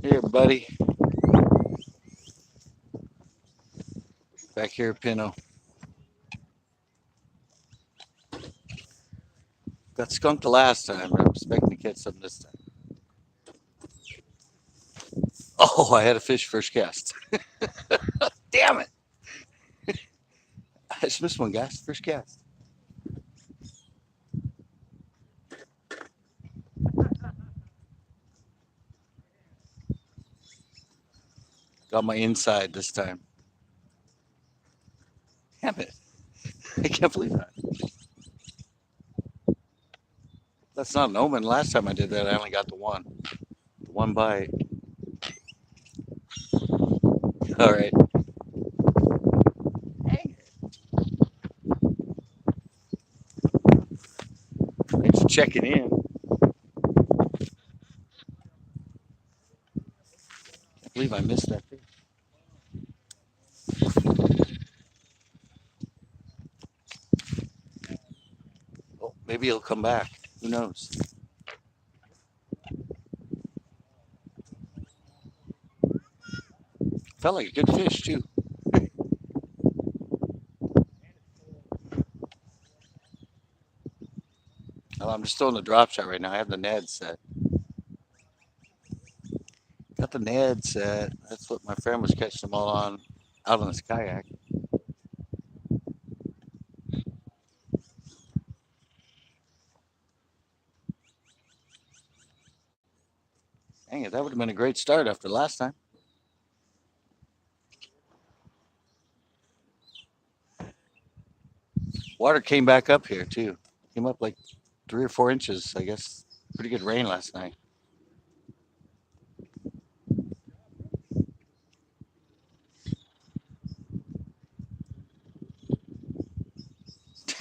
Here, buddy. Back here, Pinto. Got skunked the last time, but I'm expecting to catch something this time. Oh, I had a fish first cast. Damn it! I just missed one, guys. First cast. Got my inside this time. Damn it! I can't believe that. That's not an omen. Last time I did that, I only got the one. The one bite. All right. Thanks for checking in. Can't believe I missed that fish. Oh, maybe he'll come back. Who knows? Felt like a good fish too. Oh, I'm just throwing the drop shot right now. I have the Ned set. Got the Ned set. That's what my friend was catching them all on out on his kayak. Dang it, that would have been a great start after last time. Water came back up here too. Came up like 3 or 4 inches, I guess. Pretty good rain last night.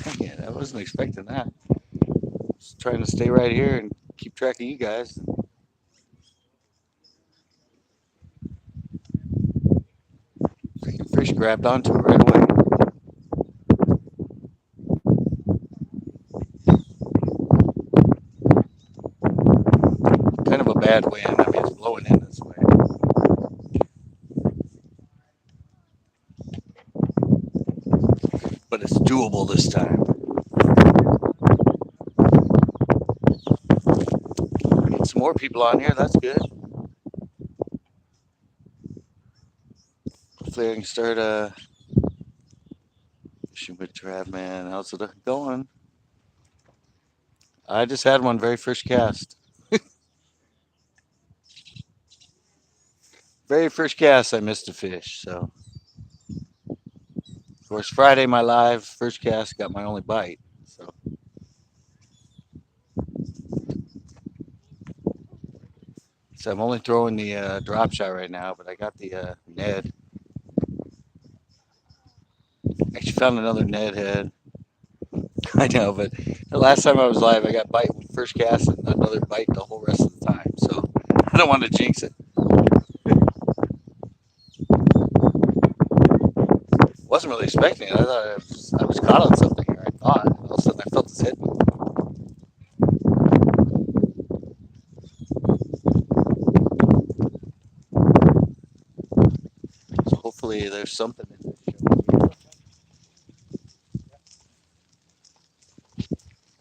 Dang it, I wasn't expecting that. Just trying to stay right here and keep track of you guys. Freaking fish grabbed onto it right away. Kind of a bad wind. I mean, it's blowing in this way. But it's doable this time. Get some more people on here. That's good. Hopefully, I can start fishing with Trav, man. How's it going? I just had one very first cast. Very first cast, I missed a fish. So, of course, Friday, my live first cast got my only bite. So, so I'm only throwing the drop shot right now, but I got the Ned. Actually, found another Ned head. I know, but the last time I was live, I got bite first cast and another bite the whole rest of the time. So, I don't want to jinx it. Wasn't really expecting it. I thought I was caught on something here. I thought. All of a sudden, I felt this hit me. So hopefully, there's something in this.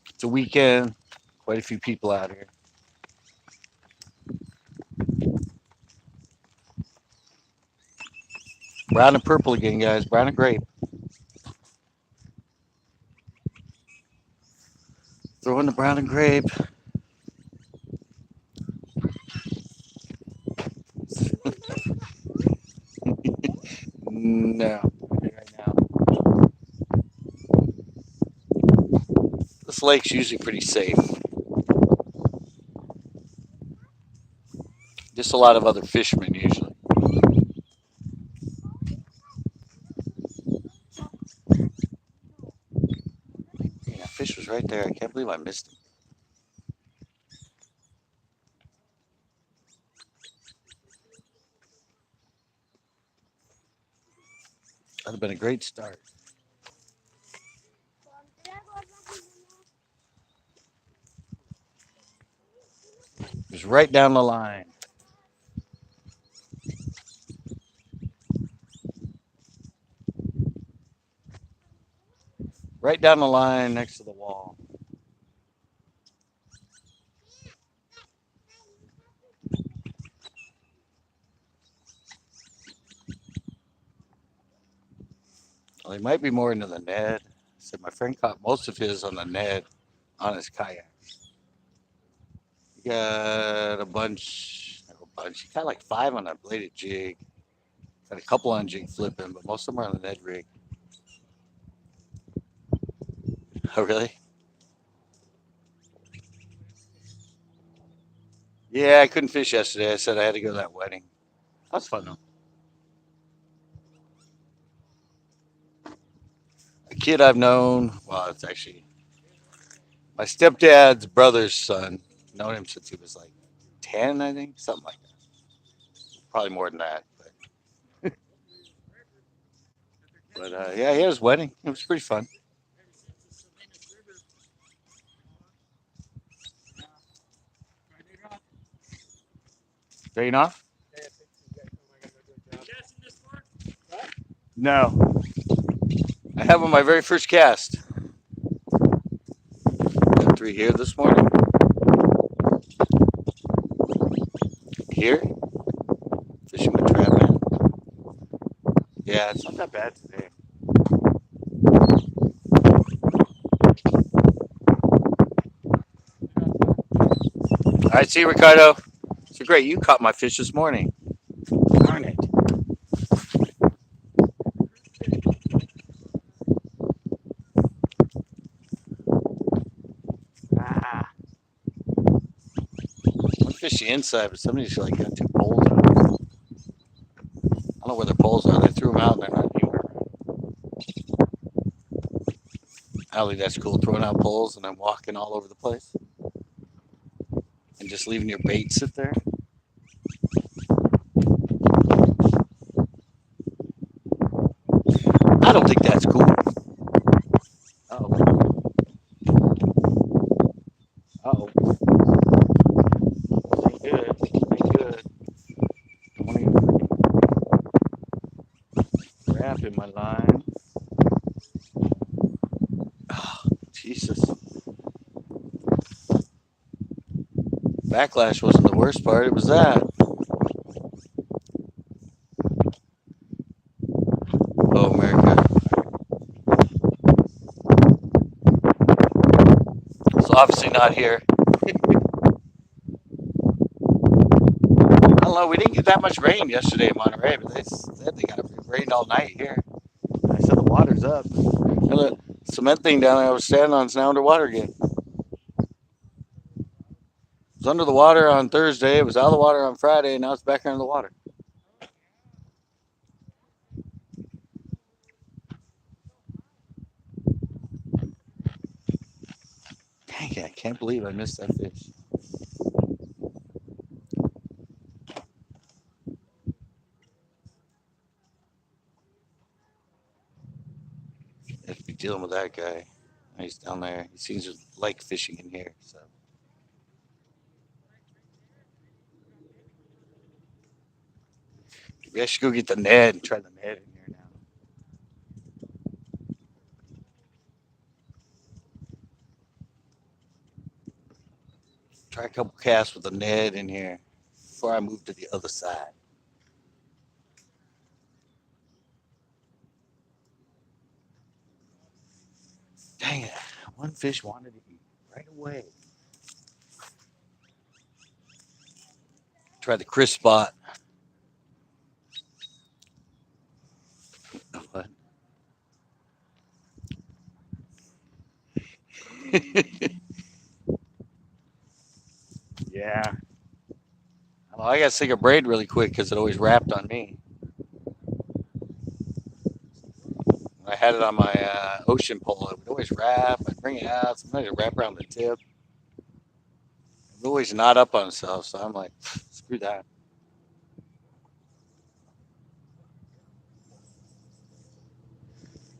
It's a weekend. Quite a few people out here. Brown and purple again, guys. Brown and grape. Throwing the brown and grape. No. Right now. This lake's usually pretty safe. Just a lot of other fishermen usually. Yeah, fish was right there. I can't believe I missed it. That'd have been a great start. It was right down the line. right down the line next to the wall. Well, he might be more into the Ned. So my friend caught most of his on the Ned on his kayak. He got a bunch, He got like 5 on a bladed jig. Got a couple on jig flipping, but most of them are on the Ned rig. Oh, really? Yeah, I couldn't fish yesterday. I said I had to go to that wedding. That was fun though. A kid I've known, well, it's actually my stepdad's brother's son. Known him since he was like 10, I think, something like that. Probably more than that. But yeah, he had his wedding. It was pretty fun. Drain off? No. I have on my very first cast. Got 3 here this morning. Here, fishing with trap man. Yeah, it's not that bad today. All right, see you, Ricardo. So great, you caught my fish this morning. Darn it. Ah. I fish the inside, but somebody's like got 2 poles out. I don't know where the poles are. They threw them out and they're not anywhere. Allie, that's cool. Throwing out poles and then walking all over the place and just leaving your bait sit there. I don't think that's cool. Uh-oh. Uh-oh. Ain't good. Ain't good. Don't want to wrap in my line. Oh, Jesus. Backlash wasn't the worst part. It was that. Oh, America. So obviously not here. I don't know. We didn't get that much rain yesterday in Monterey, but they said they got rain all night here. I said the water's up. And the cement thing down there I was standing on is now underwater again. It was under the water on Thursday. It was out of the water on Friday, and now it's back under the water. Dang it, I can't believe I missed that fish. I have to be dealing with that guy. He's down there. He seems to like fishing in here. So maybe I should go get the Ned and try the Ned in here now. Try a couple casts with the Ned in here before I move to the other side. Dang it. One fish wanted to eat right away. Try the crisp spot. What? Yeah. I got to stick a braid really quick because it always wrapped on me. When I had it on my ocean pole, it would always wrap. I'd bring it out. Sometimes it'd wrap around the tip. It would always knot up on itself. So I'm like, screw that.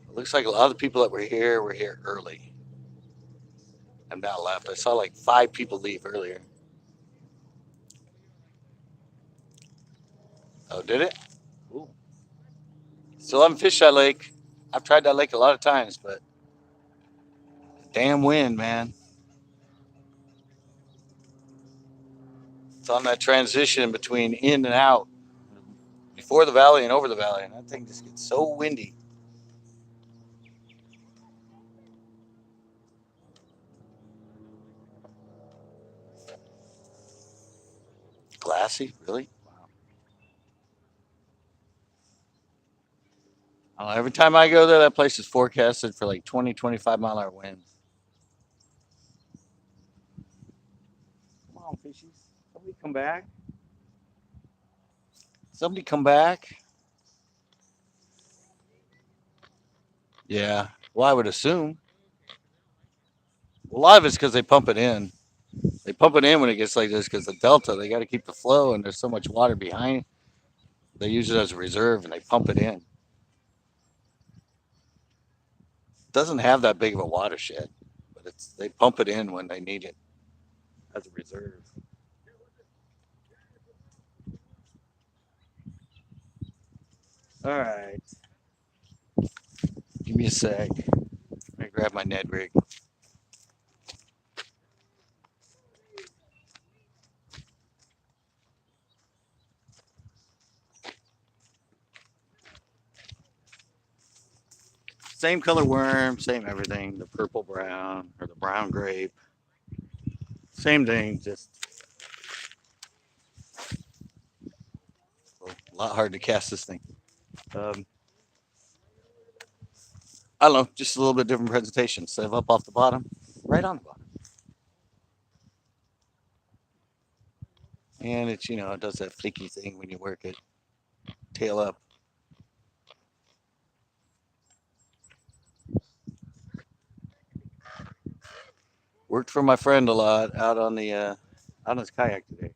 It looks like a lot of the people that were here early. I'm now left. I saw like 5 people leave earlier. Oh, did it? Ooh. Still haven't fished that lake. I've tried that lake a lot of times, but Damn wind, man. It's on that transition between in and out, before the valley and over the valley, and that thing just gets so windy. Glassy, really? Wow. I don't know, every time I go there, that place is forecasted for like 20, 25-mile-an-hour winds. Come on, fishies. Somebody come back. Somebody come back. Yeah. Well, I would assume. A lot of it's because they pump it in. They pump it in when it gets like this because the delta, they got to keep the flow, and there's so much water behind. They use it as a reserve and they pump it in. It doesn't have that big of a watershed, but they pump it in when they need it as a reserve. All right. Give me a sec. Let me grab my Ned rig. Same color worm, same everything. The purple brown or the brown grape. Same thing, just a lot hard to cast this thing. Um, I don't know, just a little bit different presentation. Instead of up off the bottom, right on the bottom. And it's, it does that flicky thing when you work it. Tail up. Worked for my friend a lot out on the out on his kayak today.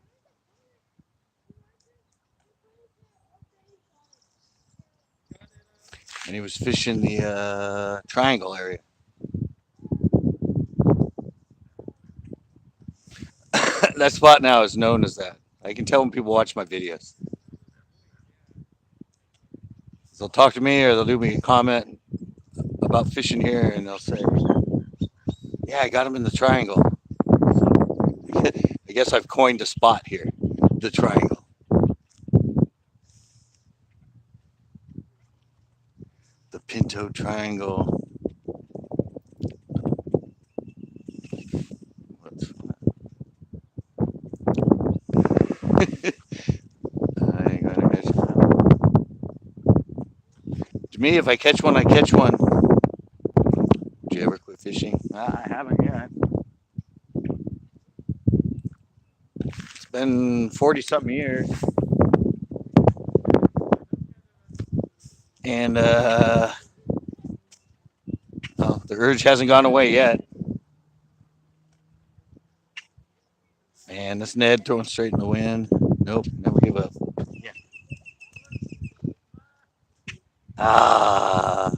And he was fishing the triangle area. That spot now is known as that. I can tell when people watch my videos. They'll talk to me or they'll do me a comment about fishing here, and they'll say, "Yeah, I got him in the triangle." I guess I've coined a spot here, the triangle. The Pinto Triangle. I ain't gonna catch one. To me, if I catch one, I catch one. Did you ever quit fishing? I haven't yet. It's been 40 something years. And oh, the urge hasn't gone away yet. Man, this Ned throwing straight in the wind. Nope, never give up. Yeah. Ah.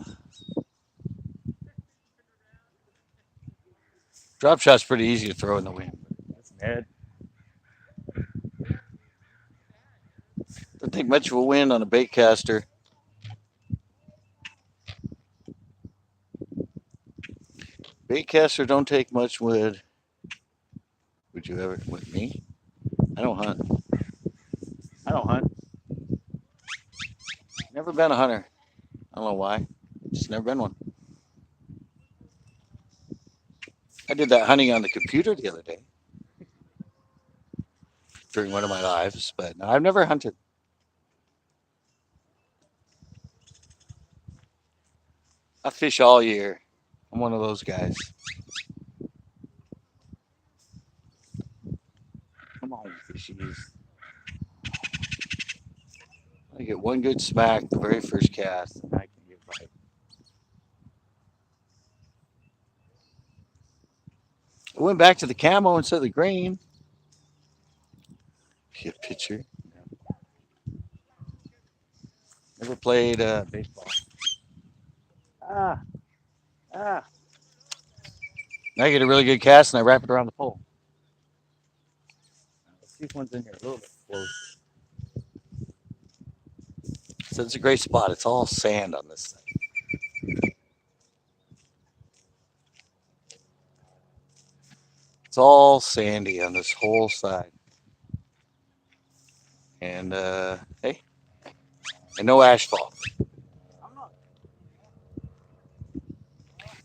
Drop shot's pretty easy to throw in the wind. That's Ned. Don't take much of a wind on a bait caster. Bait caster don't take much wood. Would you ever with me? I don't hunt. I don't hunt. Never been a hunter. I don't know why. Just never been one. I did that hunting on the computer the other day during one of my lives, but no, I've never hunted. I fish all year. I'm one of those guys. Come on, fishies. I get one good smack the very first cast, and I can get a bite. I went back to the camo instead of the green. Get a picture. Never played baseball. Ah, ah. Now I get a really good cast, and I wrap it around the pole. Let's see if one's in here a little bit close. So it's a great spot. It's all sand on this thing. It's all sandy on this whole side. And hey, and no asphalt.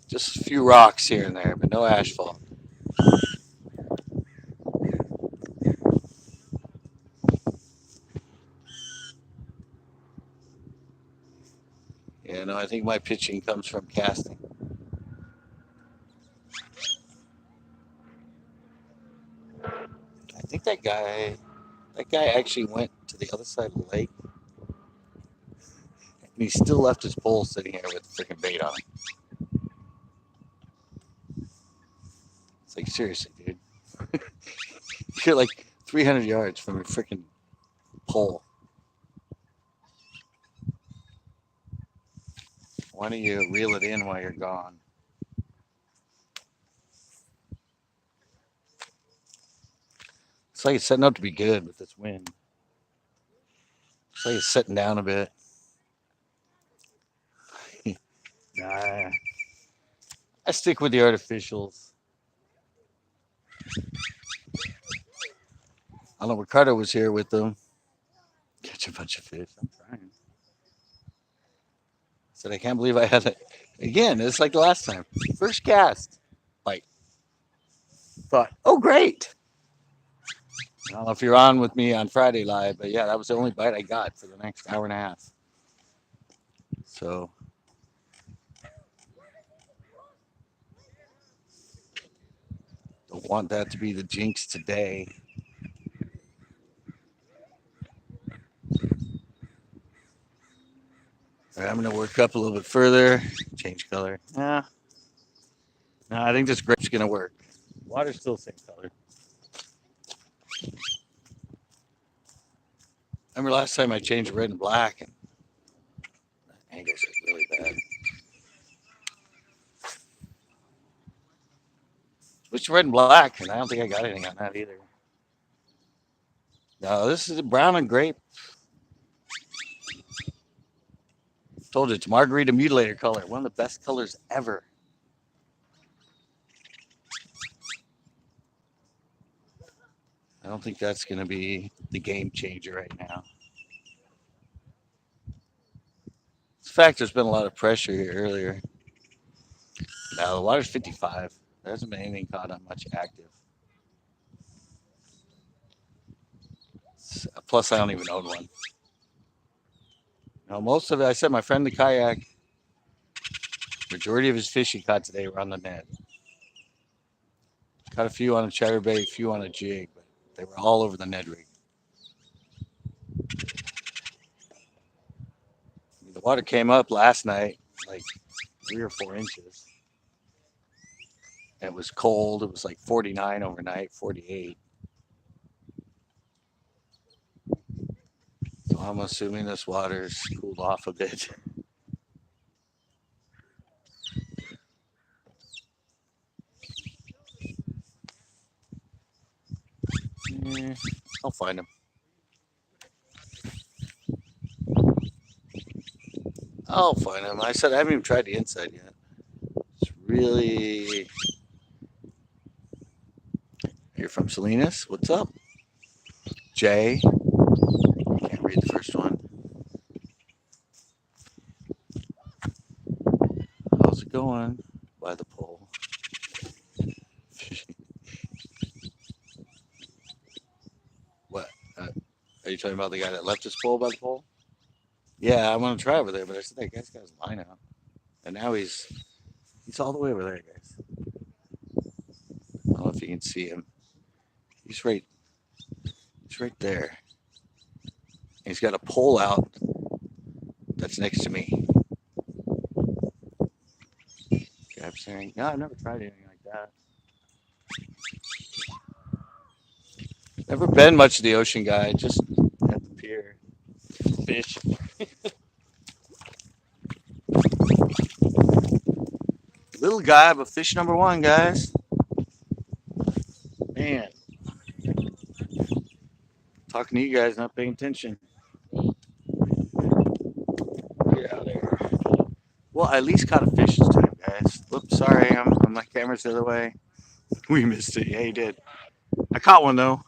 Just a few rocks here and there, but no asphalt. You know, I think my pitching comes from casting. I think that guy actually went to the other side of the lake, and he still left his pole sitting here with freaking bait on it. It's like seriously, dude, you're like 300 yards from your freaking pole. Why don't you reel it in while you're gone? It's like it's setting up to be good with this wind. It's like it's setting down a bit. Nah, I stick with the artificials. I know Ricardo was here with them. Catch a bunch of fish. I'm trying. I said I can't believe I had it again. It's like the last time. First cast, bite. Thought, oh great. I don't know if you're on with me on Friday live, but yeah, that was the only bite I got for the next hour and a half. So don't want that to be the jinx today. All right, I'm gonna work up a little bit further, change color. Yeah, no, I think this grape's gonna work. Water's still the same color. Remember last time I changed red and black, and the angles are really bad. Switched to red and black, and I don't think I got anything on that either. No, this is a brown and grape. Told you, it's margarita mutilator color, one of the best colors ever. I don't think that's going to be the game changer right now. It's a fact there's been a lot of pressure here earlier. Now the water's 55. There hasn't been anything caught on much active. Plus, I don't even own one. Now, most of it, I said my friend the kayak, majority of his fish he caught today were on the net. Caught a few on a chatterbait, a few on a jig, but they were all over the Ned rig. The water came up last night like 3 or 4 inches. And it was cold. It was like 49 overnight, 48. So I'm assuming this water's cooled off a bit. I'll find him. I'll find him. I said I haven't even tried the inside yet. It's really. You're from Salinas? What's up? Jay. Can't read the first one. How's it going? By the pole. What? Are you talking about the guy that left his pole by the pole? Yeah, I want to try over there, but I said that guy's got his line out, and now he's all the way over there, guys. I don't know if you can see him. He's right there. And he's got a pole out that's next to me. Okay, I'm saying, no, I've never tried anything like that. Never been much of the ocean guy, just at the pier. Fish. Little guy, but fish number one, guys. Man. Talking to you guys, not paying attention. Get out of there. Well, I at least caught a fish this time, guys. Whoops, sorry, my camera's the other way. We missed it. Yeah, he did. I caught one though.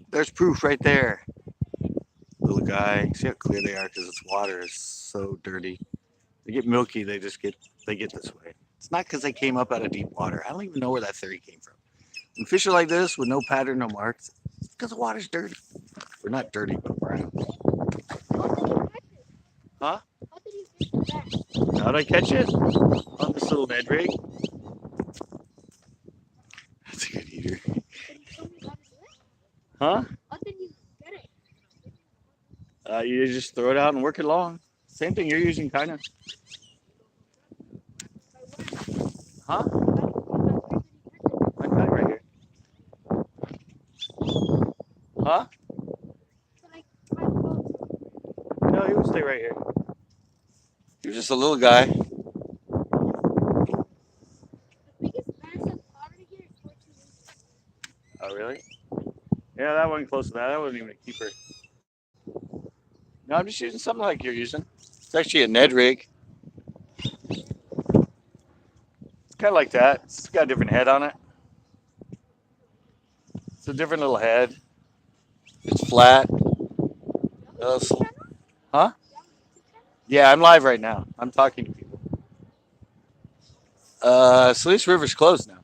There's proof right there. Little guy. See how clear they are because this water is so dirty. They get milky. They get this way. It's not because they came up out of deep water. I don't even know where that theory came from. When fish are like this with no pattern, no marks, it's because the water's dirty. We're not dirty, but brown. Huh? How'd I catch it? On this little Ned rig. That's a good eater. Huh? You just throw it out and work it along. Same thing you're using, kind of. Huh? My guy right here. Huh? No, he would stay right here. He was just a little guy. Oh, really? Yeah, that wasn't close to that. That wasn't even a keeper. No, I'm just using something like you're using. It's actually a Ned rig. It's kind of like that. It's got a different head on it. It's a different little head. It's flat. Huh? Yeah, I'm live right now. I'm talking to people. Salish River's closed now.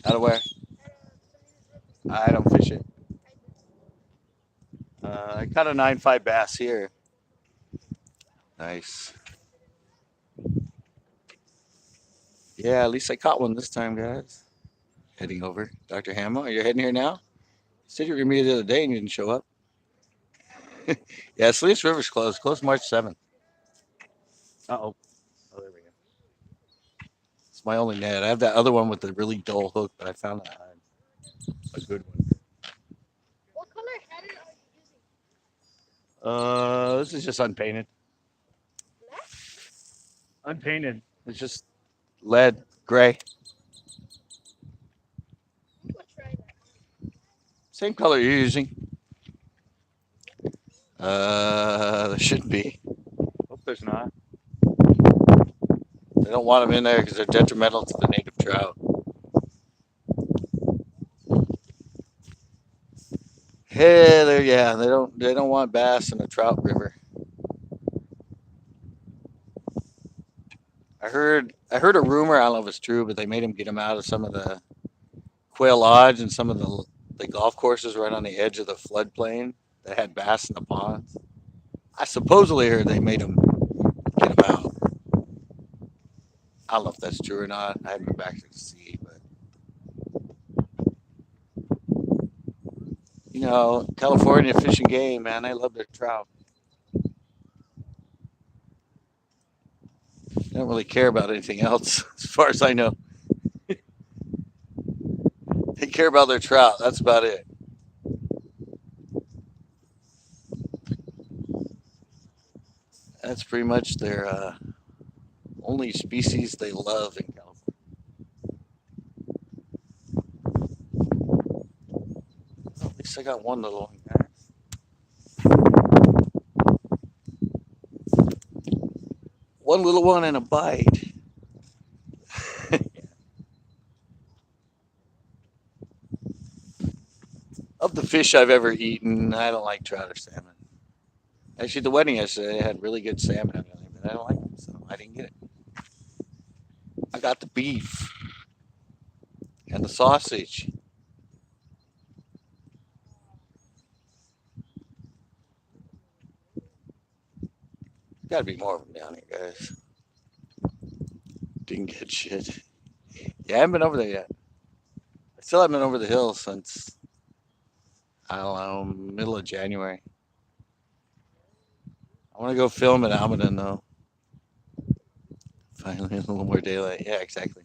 Out of where? I don't fish it. I caught a 9.5 bass here. Nice. Yeah, at least I caught one this time, guys. Heading over. Dr. Hamo, are you heading here now? You said you were going to meet the other day and you didn't show up. Yeah, Salish River's closed. Closed March 7th. Uh-oh. Oh, there we go. It's my only net. I have that other one with the really dull hook, but I found a good one. This is just unpainted. Unpainted. It's just lead, gray. Same color you're using. There shouldn't be. Hope there's not. They don't want them in there because they're detrimental to the native trout. Hey, yeah, they don't want bass in a trout river. I heard a rumor. I don't know if it's true, but they made him get him out of some of the Quail Lodge and some of the golf courses right on the edge of the floodplain that had bass in the ponds. I supposedly heard they made him get him out. I don't know if that's true or not. I haven't been back to see, but California Fish and Game, man, they love their trout. They don't really care about anything else, as far as I know. They care about their trout. That's about it. That's pretty much their only species they love in California. Well, at least I got one little one, guys. One little one and a bite. Of the fish I've ever eaten, I don't like trout or salmon. Actually, the wedding yesterday they had really good salmon on it, but I don't like them, so I didn't get it. I got the beef and the sausage. Got to be more of them down here, guys. Didn't get shit. Yeah, I haven't been over there yet. I still haven't been over the hill since, I don't know, middle of January. I want to go film at Almaden, though. Finally, a little more daylight. Yeah, exactly.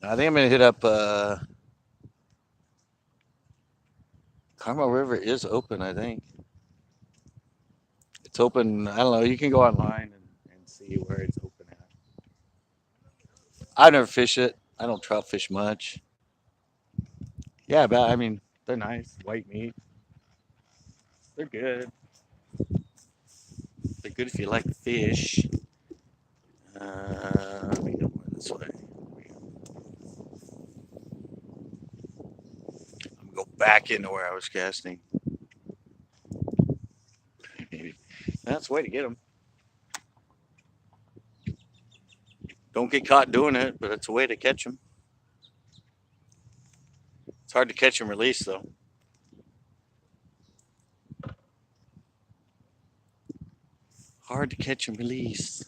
I think I'm going to hit up Carmel River is open, I think. It's open. I don't know. You can go online and see where it's open at. I never fish it. I don't trout fish much. Yeah, but I mean, they're nice. White meat. They're good. They're good if you like fish. Let me go more this way. I'm gonna go back into where I was casting. Maybe that's the way to get them. Don't get caught doing it, but it's a way to catch them. It's hard to catch and release though. Hard to catch and release.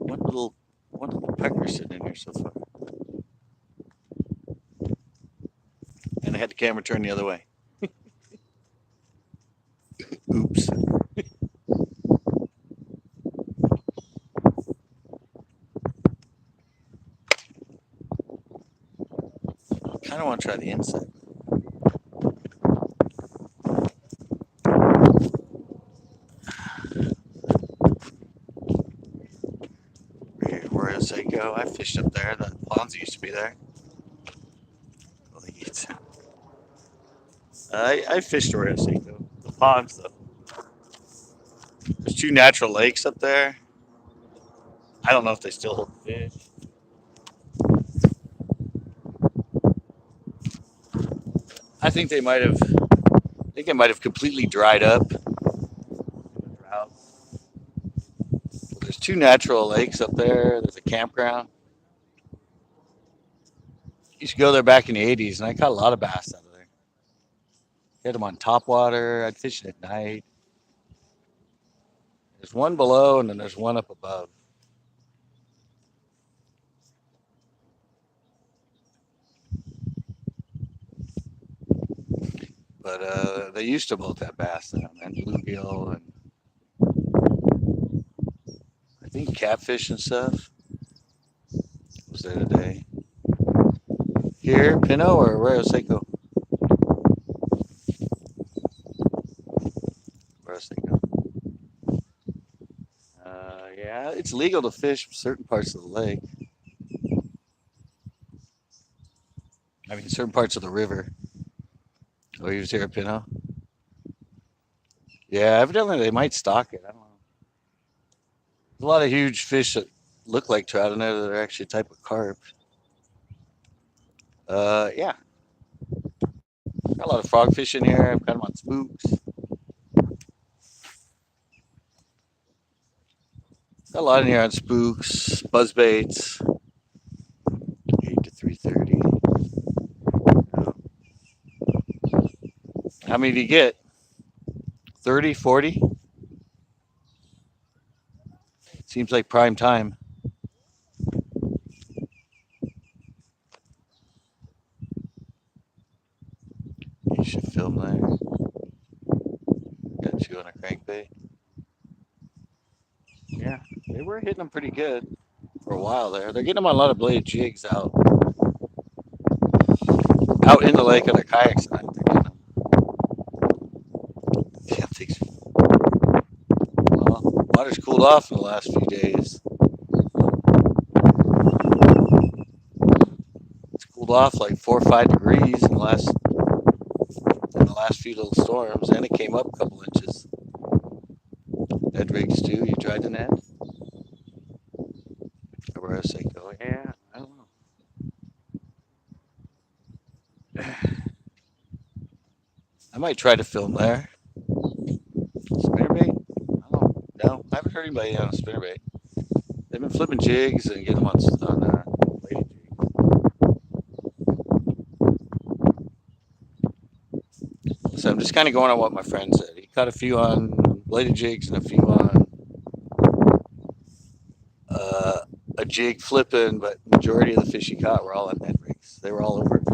One little pecker sitting in here so far. And I had the camera turned the other way. Oops. I kind of want to try the inside. Where else I go? I fished up there. The ponds used to be there. I fished where else I go. The ponds though. There's two natural lakes up there. I don't know if they still hold fish. I think they might have. I think it might have completely dried up. Drought. There's two natural lakes up there. There's a campground. Used to go there back in the '80s, and I caught a lot of bass out of there. Had them on top water. I'd fish it at night. There's one below, and then there's one up above. But they used to both have bass down there, and bluegill, and I think catfish and stuff. Was there today? Here, Pinto or where else they go? Where else they go? Yeah, it's legal to fish certain parts of the lake. I mean, certain parts of the river. Oh, he was here at Pinto? Yeah, evidently they might stock it. I don't know. There's a lot of huge fish that look like trout in there that are actually a type of carp. Yeah. Got a lot of frogfish in here. I've got them on spooks. Got a lot in here on spooks, buzzbaits. 8 to 3:30. How many do you get? 30, 40? Seems like prime time. You should film there. Got you on a crankbait. Yeah, they were hitting them pretty good for a while there. They're getting them on a lot of bladed jigs out in the lake on their kayaks tonight. They're getting them. Yeah, well, water's cooled off in the last few days. It's cooled off like 4 or 5 degrees in the last few little storms, and it came up a couple inches. Ned rigs too. You tried the net? Or where else they go? Yeah, I don't know. I might try to film there. Spinnerbait? I don't know. No, I haven't heard anybody on a spinnerbait. They've been flipping jigs and getting them on bladed jigs. So I'm just kind of going on what my friend said. He caught a few on bladed jigs and a few on a jig flipping, but majority of the fish he caught were all on Ned rigs. They were all over it.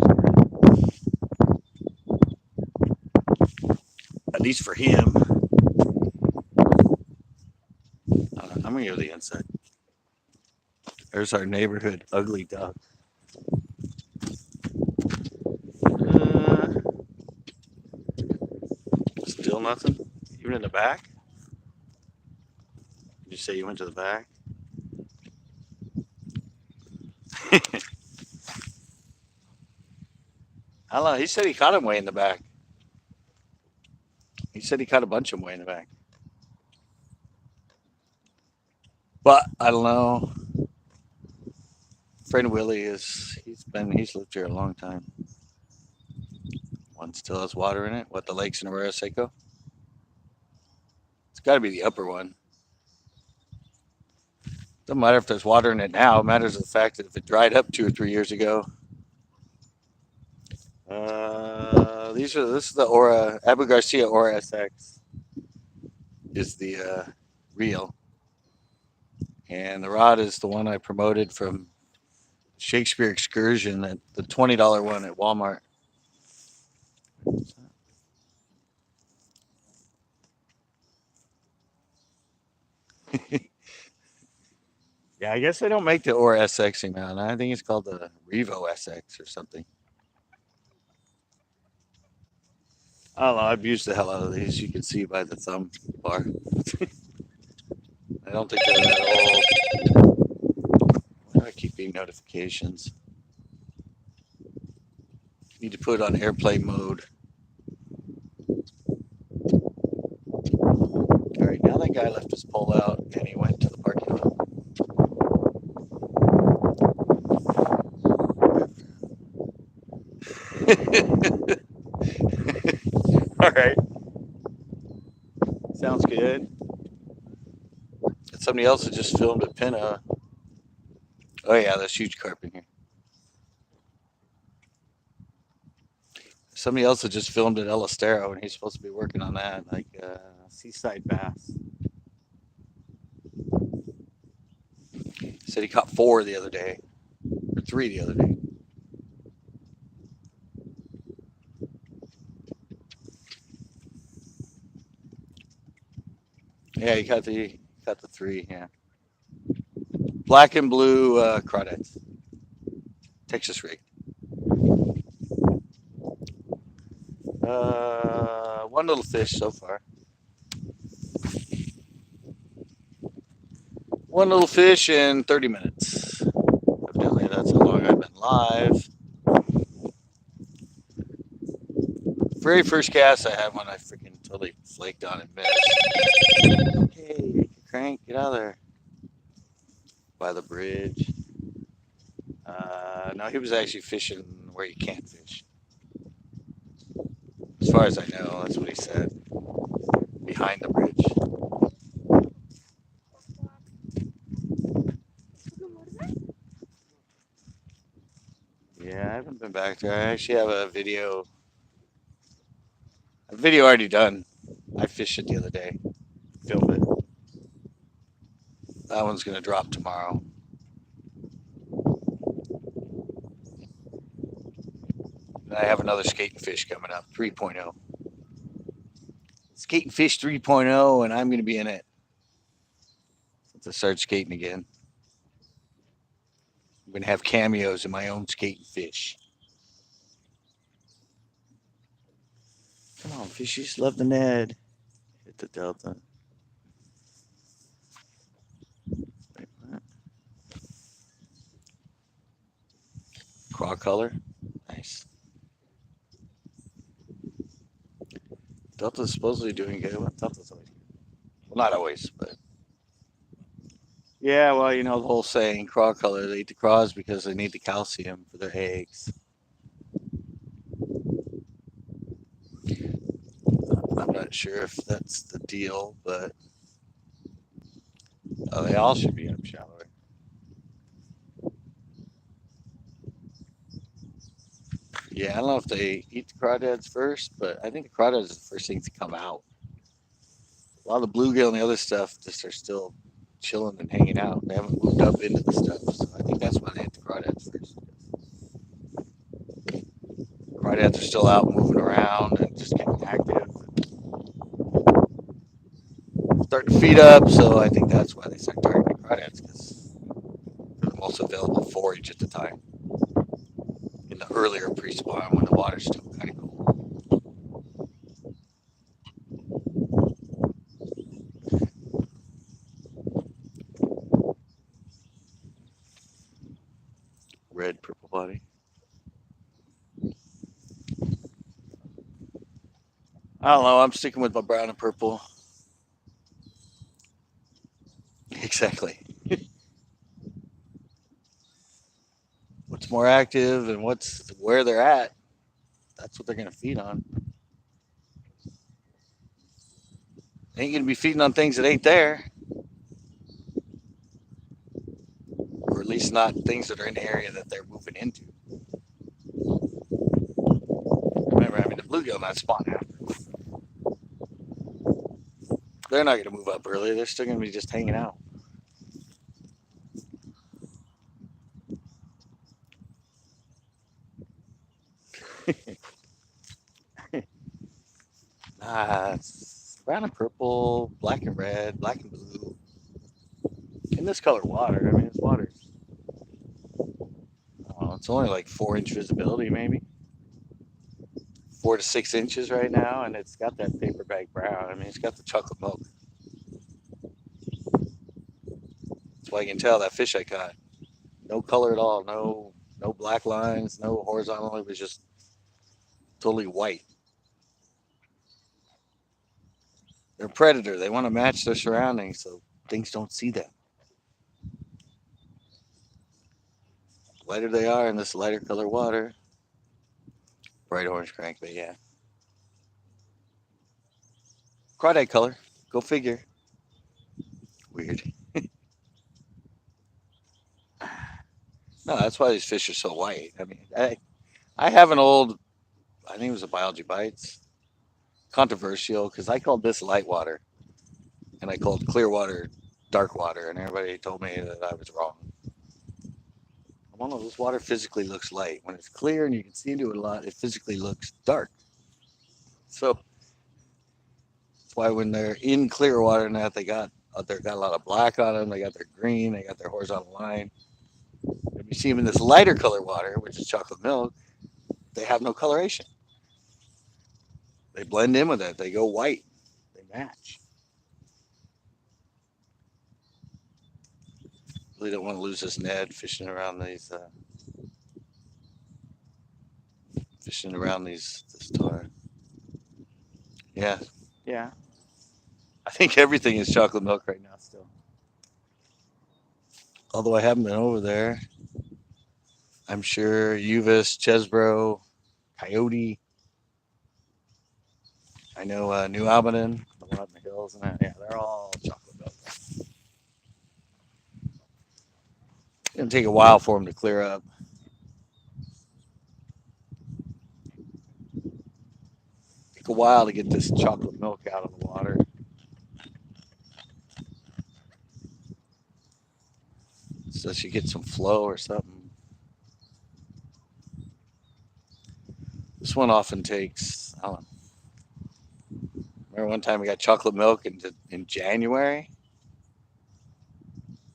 At least for him. I'm gonna go to the inside. There's our neighborhood ugly duck. Still nothing? Even in the back? Did you say you went to the back? I don't know. He said he caught him way in the back. He said he caught a bunch of them way in the back. But I don't know. Friend Willie he's lived here a long time. One still has water in it. What, the lakes in Arroyo Seco? It's got to be the upper one. Doesn't matter if there's water in it now. It matters the fact that if it dried up 2 or 3 years ago. This is the Aura Abu Garcia Aura SX is the reel, and the rod is the one I promoted from Shakespeare Excursion, at the $20 one at Walmart. Yeah, I guess they don't make the Aura SX anymore. I think it's called the Revo SX or something. I don't know. I've used the hell out of these. You can see by the thumb bar. I don't think they're that old. Why do I keep getting notifications? Need to put it on airplane mode. All right, now that guy left his pole out and he went to the parking lot. All right, sounds good. And somebody else had just filmed at Pinto. Oh yeah, there's huge carp in here. Somebody else had just filmed at El Estero, and he's supposed to be working on that, like seaside bass. He said he caught 4 the other day, or 3 the other day. Yeah, he caught the 3. Yeah, black and blue crawdads, Texas rig. One little fish so far. One little fish in 30 minutes. Evidently, that's how long I've been live. Very first cast I had one, I freaking totally flaked on and missed. Okay, crank, get out of there. By the bridge. No, he was actually fishing where you can't fish. As far as I know, that's what he said. Behind the bridge. Yeah, I haven't been back there. I actually have a video already done. I fished it the other day. Filmed it. That one's going to drop tomorrow. And I have another skating fish coming up, 3.0. Skating fish 3.0, and I'm going to be in it. To start skating again. I'm going to have cameos in my own skating fish. Come on, fishies. Love the Ned. Hit the Delta. Craw color. Nice. Delta's supposedly doing good. Well, Delta's always good. Well, not always, but. Yeah, well, you know the whole saying, craw color, they eat the craws because they need the calcium for their eggs. I'm not sure if that's the deal, but they all should be up shallower. Yeah, I don't know if they eat the crawdads first, but I think the crawdads is the first thing to come out. A lot of the bluegill and the other stuff just are still chilling and hanging out. They haven't moved up into the stuff, so I think that's why they hit the crawdads first. Crawdads are still out moving around and just getting active. Starting to feed up, so I think that's why they start targeting crawdads, because they're the most available forage at the time. In the earlier pre-spawn when the water's still kind of cold. Red purple body. I don't know. I'm sticking with my brown and purple. Exactly. What's more active and what's where they're at, that's what they're going to feed on. They ain't going to be feeding on things that ain't there, or at least not things that are in the area that they're moving into. Remember, I mean, the bluegill not spawn after. They're not going to move up early. They're still going to be just hanging out. Nah, it's brown and purple, black and red, black and blue. In this color water, I mean, it's water. It's only like 4-inch visibility, maybe 4 to 6 inches right now, and it's got that paper bag brown. I mean, it's got the chocolate milk. That's why you can tell that fish I caught. No color at all. No black lines. No horizontal. It was just totally white. They're a predator. They want to match their surroundings so things don't see them. The lighter they are in this lighter color water, bright orange crankbait. Yeah, crawdad color. Go figure. Weird. No, that's why these fish are so white. I mean, I have an old. I think it was a Biology Bites. Controversial because I called this light water and I called clear water dark water, and everybody told me that I was wrong. Well, no, this water physically looks light. When it's clear and you can see into it a lot, it physically looks dark. So that's why when they're in clear water now, they got a lot of black on them. They got their green. They got their horizontal line. If you see them in this lighter color water, which is chocolate milk, they have no coloration. They blend in with it. They go white. They match. Really don't want to lose this Ned fishing around these this tar. Yeah, yeah. I think everything is chocolate milk right now still. Although I haven't been over there, I'm sure Uvis, Chesbro, Coyote. I know New Albany, the one up in the hills, and that. Yeah, they're all chocolate milk. It's gonna take a while for them to clear up. Take a while to get this chocolate milk out of the water. So she gets some flow or something. This one often takes. I don't know. Remember one time we got chocolate milk in January.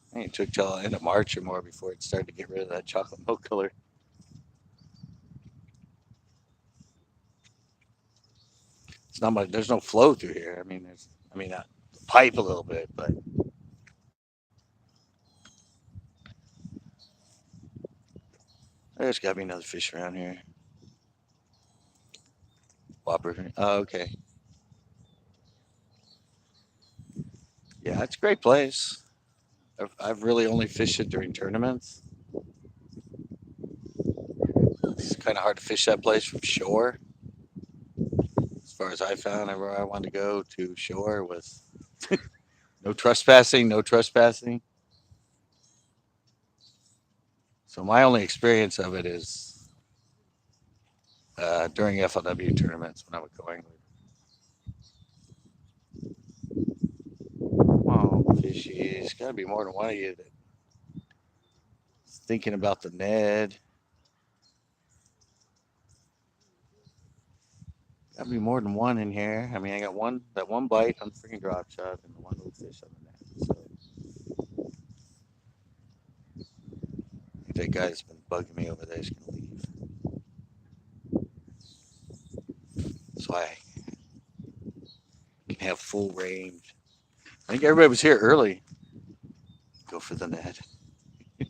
I think it took till the end of March or more before it started to get rid of that chocolate milk color. It's not much. There's no flow through here. I mean, the pipe a little bit, but there's got to be another fish around here. Whopper. Oh, okay. Yeah, it's a great place. I've really only fished it during tournaments. It's kind of hard to fish that place from shore. As far as I found, everywhere I wanted to go to shore was no trespassing, no trespassing. So my only experience of it is during FLW tournaments when I would go angling. Oh, fishies. Got to be more than one of you that's thinking about the Ned. Got to be more than one in here. I mean, I got that one bite on the freaking drop shot and the one little fish on the net. So I think that guy's been bugging me over there. He's going to leave. So I can have full range. I think everybody was here early. Go for the net. It's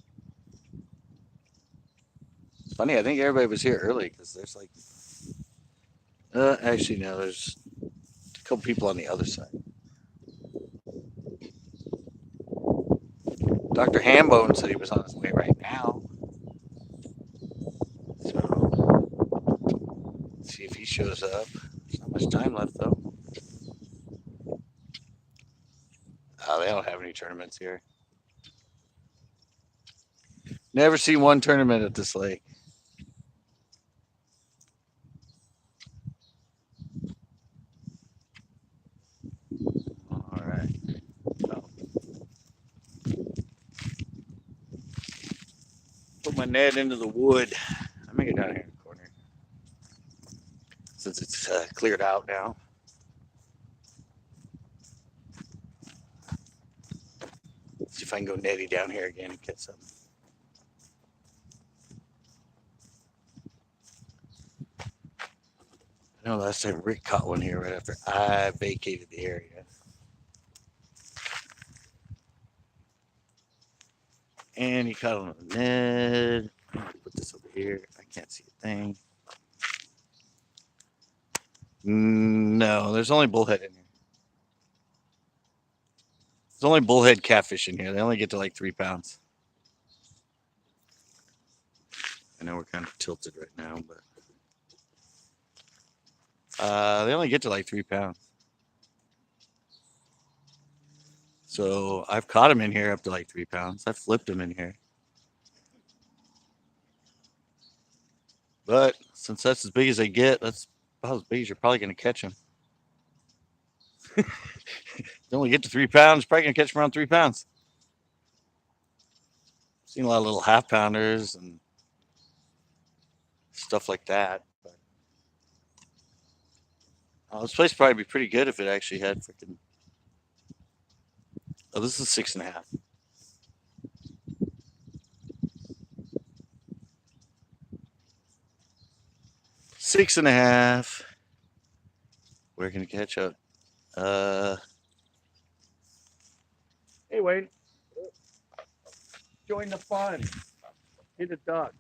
funny. I think everybody was here early because there's like, actually no, there's couple people on the other side. Dr. Hambone said he was on his way right now. So, let's see if he shows up. There's not much time left, though. Oh, they don't have any tournaments here. Never seen one tournament at this lake. All right. So, put my net into the wood. I'm going to get down here in the corner since it's cleared out now. See if I can go netty down here again and catch something. I know last time Rick caught one here right after I vacated the area. And he caught on the net. I'm gonna put this over here. I can't see a thing. No, there's only bullhead in here. There's only bullhead catfish in here. They only get to like 3 pounds. I know we're kind of tilted right now, but they only get to like 3 pounds. So I've caught them in here up to like 3 pounds. I've flipped them in here. But since that's as big as they get, that's about as big as you're probably going to catch them. They only get to 3 pounds. You're probably going to catch them around 3 pounds. Seen a lot of little half pounders and stuff like that. But this place would probably be pretty good if it actually had freaking. Oh, this is 6.5. Six and a half. We're gonna catch up. Hey Wayne, join the fun. Hit a duck.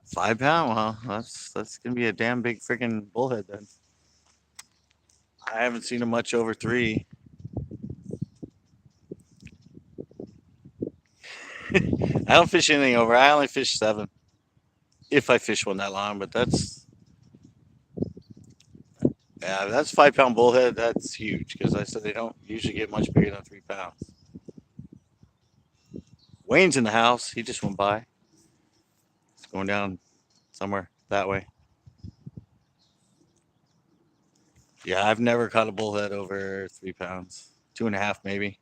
5 pound. Well, that's gonna be a damn big freaking bullhead then. I haven't seen him much over 3. I don't fish anything over. I only fish 7. If I fish one that long, but that's 5 pound bullhead. That's huge because I said they don't usually get much bigger than 3 pounds. Wayne's in the house. He just went by. It's going down somewhere that way. Yeah, I've never caught a bullhead over 3 pounds. 2.5 maybe.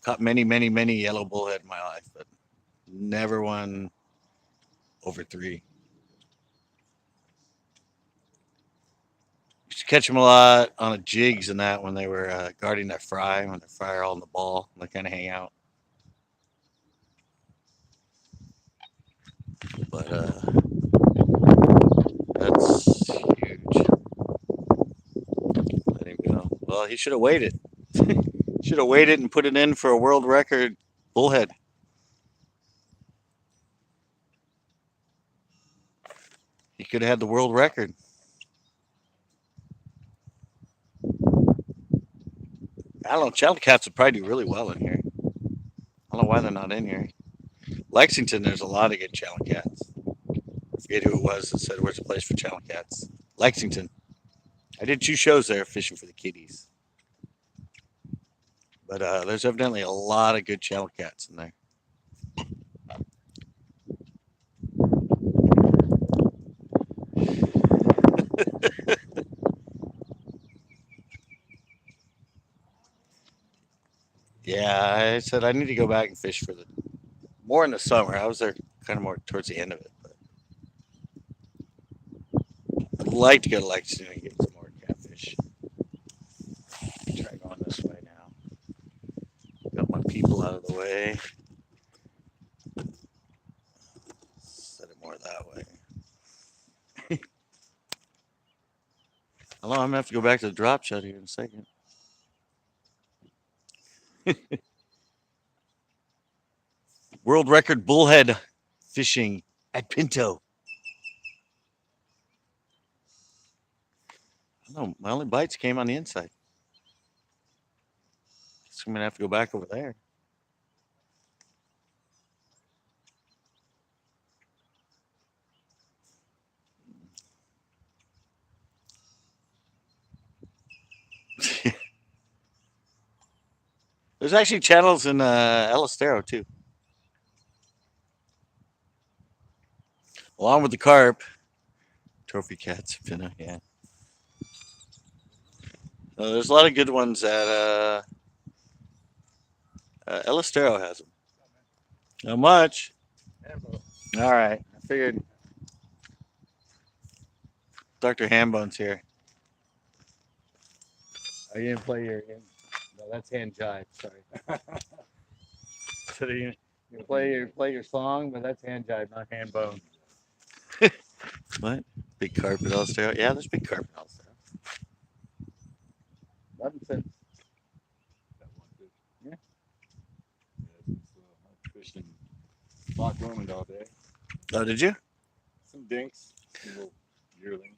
Caught many, many, many yellow bullhead in my life, but never one over 3. Used to catch them a lot on the jigs and that when they were guarding their fry, when their fry are all in the ball and they kind of hang out. But that's huge. Let him go. Well, he should have waited. Should have waited and put it in for a world record bullhead. He could have had the world record. I don't know. Channel cats would probably do really well in here. I don't know why they're not in here. Lexington, there's a lot of good channel cats. I forget who it was that said, "Where's the place for channel cats?" Lexington. I did 2 shows there fishing for the kitties. But there's evidently a lot of good channel cats in there. Yeah, I said I need to go back and fish for the more in the summer. I was there kind of more towards the end of it, but I'd like to go to Lexington and get some more catfish. Try going this way now. Got my people out of the way. Set it more that way. Hello, I'm gonna have to go back to the drop shot here in a second. World record bullhead fishing at Pinto. No, my only bites came on the inside. So I'm gonna have to go back over there. There's actually channels in El Estero too, along with the carp. Trophy cats, Pinto, yeah. There's a lot of good ones at El Estero has them. Not much. All right, I figured Dr. Hambone's here. Are you gonna play your? No, that's hand jive. Sorry. So you play your song, but that's hand jive, not hand bone. What? Big carpet all stare. Yeah, there's big carpet all stare. Nothing since. Yeah. Fishing Loch Lomond all day. Oh, did you? Some dinks, some little yearlings.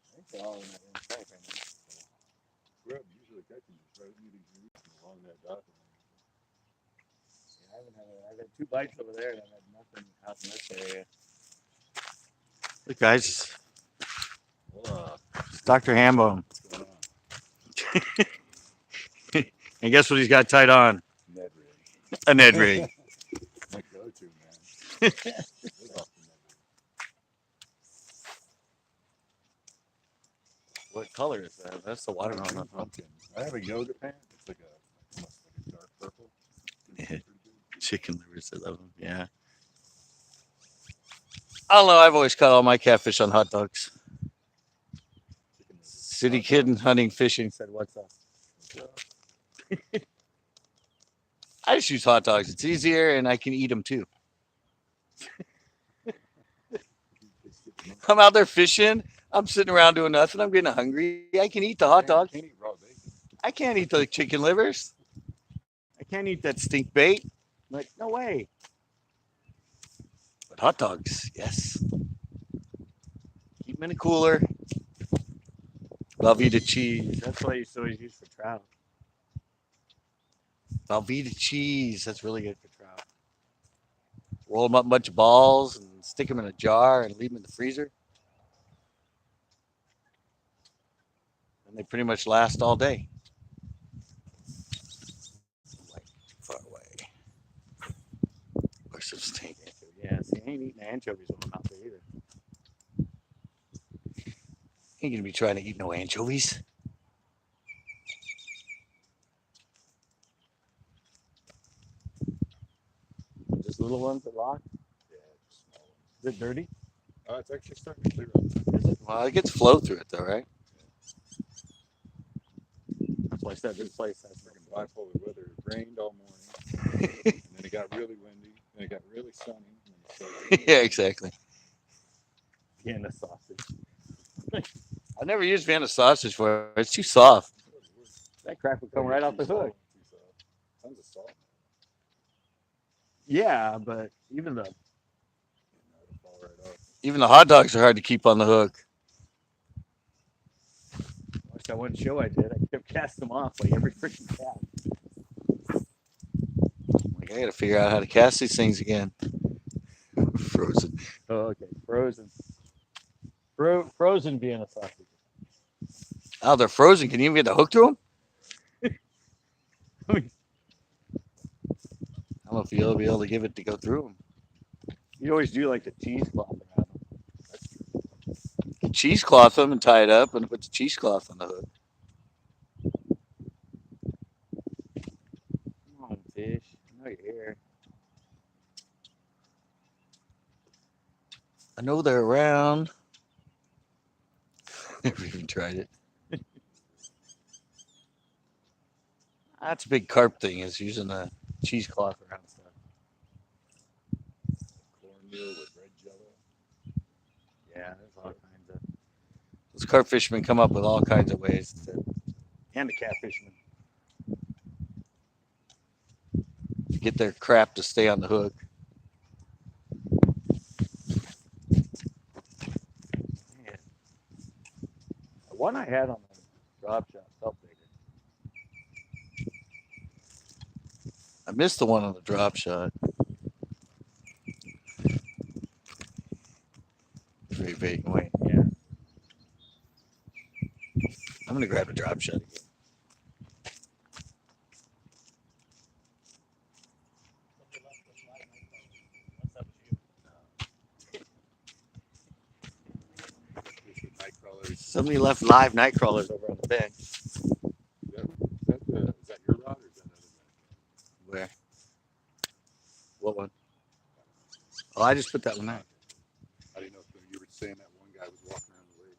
I think they're all in that inside right now. We're usually catching just right in these roots and along that dock. Yeah, I've had 2 bites over there, and I've had nothing out in this area. Look, guys, it's Dr. Hambone. What's going on? And guess what he's got tied on? Ned rig. A Ned rig. My go-to, man. What color is that? That's the watermelon. Pumpkin. I have a yoga pant. It's like almost like a dark purple. Yeah. Chicken livers, I love them. Yeah. I don't know. I've always caught all my catfish on hot dogs. City kid and hunting fishing said, "What's up?" I just use hot dogs. It's easier, and I can eat them too. I'm out there fishing. I'm sitting around doing nothing. I'm getting hungry. I can eat the hot dogs. Can't eat raw bacon. I can't eat the chicken livers. I can't eat that stink bait. Like, no way. But hot dogs, yes. Keep them in a cooler. Velveeta cheese. That's what I used to always use for trout. Velveeta cheese. That's really good for trout. Roll them up a bunch of balls and stick them in a jar and leave them in the freezer. And they pretty much last all day. Like, too far away. Or some stink. Yeah, see, I ain't eating anchovies when I'm out there either. Ain't gonna be trying to eat no anchovies. Just little ones that lock? Yeah, just small ones. Is it dirty? It's actually starting to clear up. Is it? Well, it gets flow through it though, right? That's why I said this place has Freaking bipolar weather. It rained all morning. And then it got really windy. And it got really sunny. And then it started Yeah, exactly. Vienna sausage. I've never used Vienna sausage for it. It's too soft. That crap would come right off the hook. Tons of salt. Yeah, but even the It'll fall right off. even the hot dogs are hard to keep on the hook. Watch that one show I did. I kept casting them off like every freaking cast. Like, I gotta figure out how to cast these things again. Frozen. Oh, okay. Frozen. Frozen Vienna sausage. Oh, they're frozen. Can you even get the hook through them? I mean, I don't know if you'll be able to give it to go through them. You always do like the cheesecloth around them. You cheesecloth them and tie it up and put the cheesecloth on the hook. Come on, fish. I know you're here. I know they're around. Never even tried it. That's a big carp thing, is using the cheesecloth around stuff. Cornmeal with red jello. Yeah, there's all kinds of. Those carp fishermen come up with all kinds of ways to, and the cat fishermen. get their crap to stay on the hook. Man, the one I had on the drop shot felt bigger. I missed the one on the drop shot. Very vacant weight. Yeah. I'm gonna grab a drop shot again. Somebody left live night crawlers over on the bench. Is that your rod or is that other guy? Where? What one? Oh, I just put that one out. I didn't know if you were saying that one guy was walking around the lake.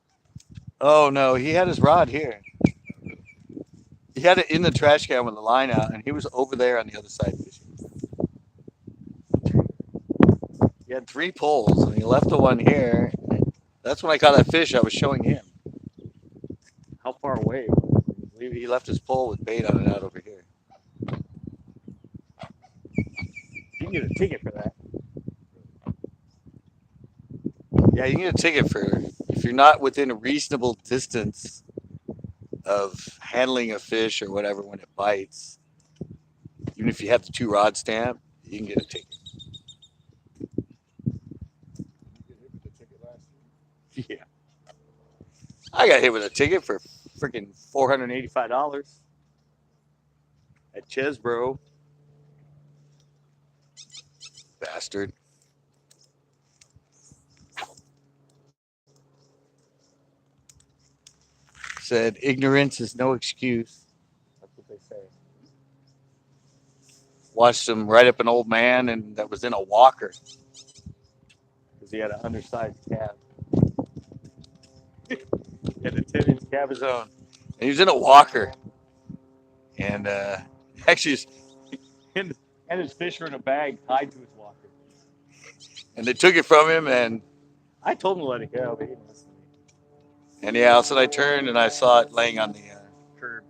Oh no, he had his rod here. He had it in the trash can with the line out, and he was over there on the other side fishing. He had 3 poles, and he left the one here. That's when I caught that fish. I was showing him how far away it was. He left his pole with bait on it out over here. You can get a ticket for that. Yeah, you can get a ticket for if you're not within a reasonable distance of handling a fish or whatever when it bites. Even if you have the 2 rod stamp, you can get a ticket. Did you get hit with the ticket last year? Yeah. I got hit with a ticket for freaking $485 at Chesbro. Bastard. Said ignorance is no excuse. That's what they say. Watched him write up an old man and that was in a walker because he had an undersized cab. He had a 10-inch cab of his own. And he was in a walker. And actually, and his fish were in a bag tied to his walker. And they took it from him, and I told him to let it go, but he didn't listen to me. And yeah, all of a sudden I turned and I saw it laying on the curb.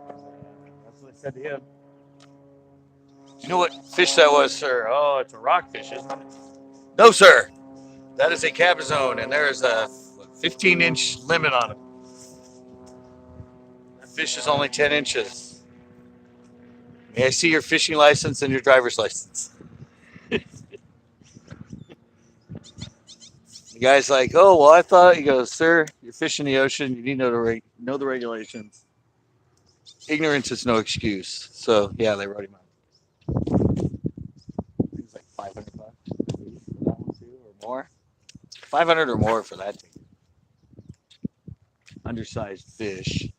That's what I said to him. Do you know what fish that was, sir? Oh, it's a rockfish, isn't it? No, sir. That is a cabezone, and there is a 15-inch limit on it. That fish is only 10 inches. May I see your fishing license and your driver's license? The guy's like, oh, well, I thought, he goes, sir, you're fishing the ocean. You need to know the regulations. Ignorance is no excuse. So, yeah, they wrote him out. It was like $500 for that one, too, or more. 500 or more for that ticket. Undersized fish.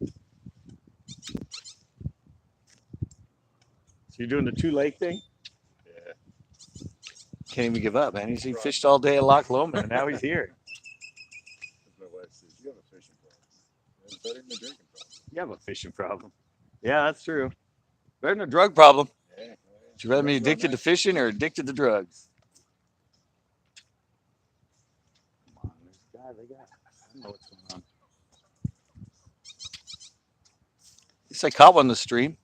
So you're doing the 2 lake thing? Yeah. Can't even give up, man. He fished all day at Loch Lomond, and now he's here. As my wife says, you have a fishing problem. It's better than a drinking problem. You have a fishing problem. Yeah, that's true. Better than a drug problem. Yeah. Yeah. Would you rather be addicted to fishing or addicted to drugs? Come on, this guy, they got. I don't know what's going on. At least I caught one in the stream.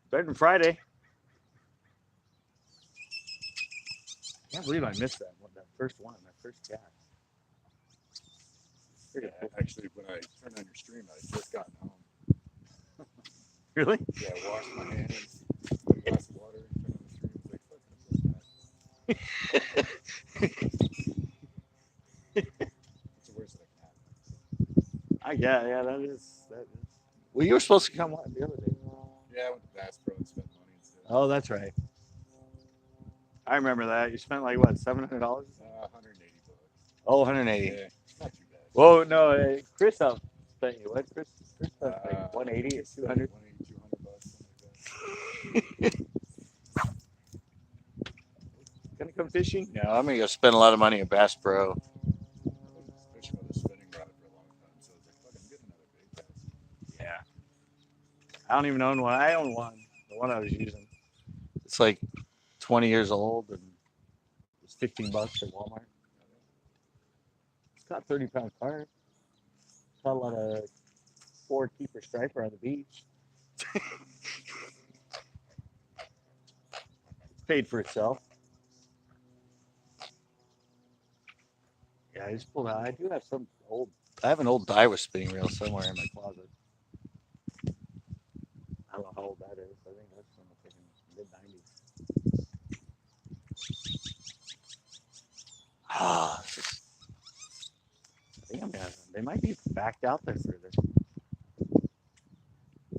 Better than Friday. I can't believe I missed that one, that first cast. Yeah, actually, when I turned on your stream, I had just gotten home. Really? Yeah, I washed my hands, put a glass of water, and turned on the stream. It's like, fuck that. It's the worst that can happen. Yeah, that is. Well, you were supposed to come the other day. Yeah, I went to Bass Pro and spent money instead. Oh, that's right. I remember that. You spent like what, $700? $180. Oh, 180. Yeah, not too bad. Whoa, no, Chris spent you what? Chris spent like 180 or 200. 180, $200, something like that. Gonna come fishing? No, I'm gonna go spend a lot of money at Bass Pro. I was fishing with a spinning rod for a long time, so I was like, fuck, I'm getting another bait pass. Yeah. I don't even own one. I own one. The one I was using. It's like 20 years old and it was $15 at Walmart. It's got 30-pound carp. Caught a lot of 4 keeper striper on the beach. paid for itself. Yeah, I just pulled out. I do have some old. I have an old Daiwa spinning reel somewhere in my closet. I don't know how old that is. I think that's from the mid-90s. Ah, I think I'm gonna. They might be backed out there further.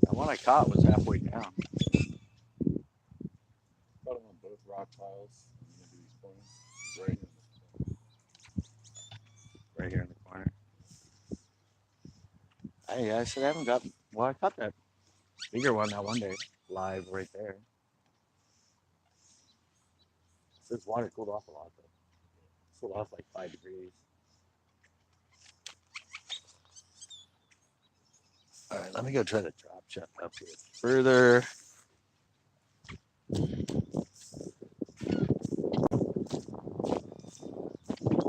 The one I caught was halfway down. Got them on both rock piles. I'm gonna do these points right here. Right here in the corner. I said I haven't got. Well, I caught that bigger one that one day live right there. This water cooled off a lot though. It cooled off like 5 degrees. All right, let me go try to drop shot up here further. I'm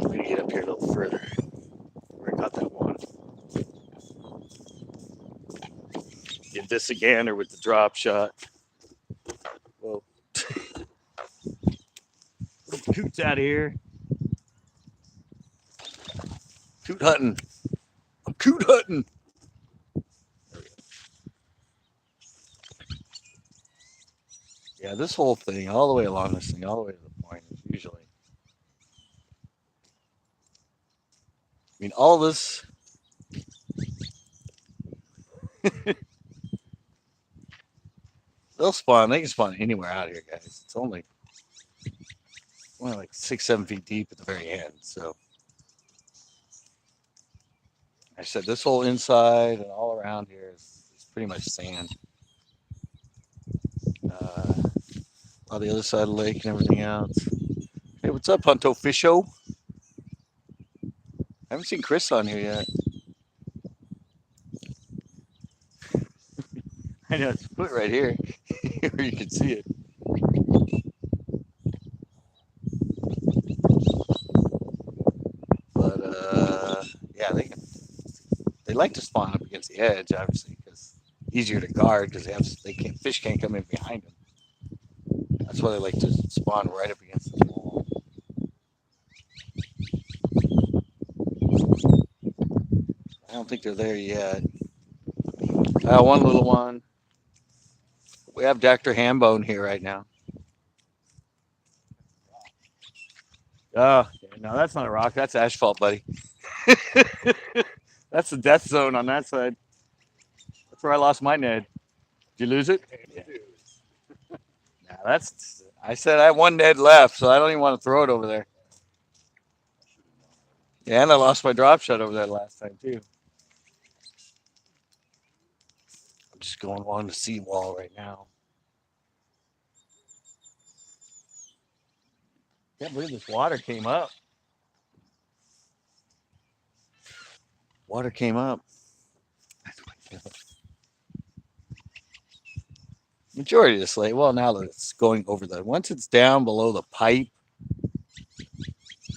gonna get up here a little further. Where I got that one. Did this again or with the drop shot. Whoa. Coot's out of here. Coot hunting. I'm coot hunting. Yeah, this whole thing, all the way along this thing, all the way to the point, is usually. I mean, all this. They'll spawn. They can spawn anywhere out here, guys. It's only like 6, 7 feet deep at the very end. So I said this whole inside and all around here is pretty much sand. On the other side of the lake and everything else. Hey, what's up, Hunto Fisho? I haven't seen Chris on here yet. I know it's put right here where you can see it. But yeah, they like to spawn up against the edge, obviously, because easier to guard because fish can't come in behind them. That's why they like to spawn right up against the wall. I don't think they're there yet. One little one. We have Dr. Hambone here right now. Oh, no, that's not a rock. That's asphalt, buddy. That's the death zone on that side. That's where I lost my Ned. Did you lose it? Yeah. Nah, that's. I said I have one Ned left, so I don't even want to throw it over there. Yeah, and I lost my drop shot over there last time too. I'm just going along the seawall right now. Can't believe this water came up. Water came up. Majority of this lake. Well, now that it's going over once it's down below the pipe,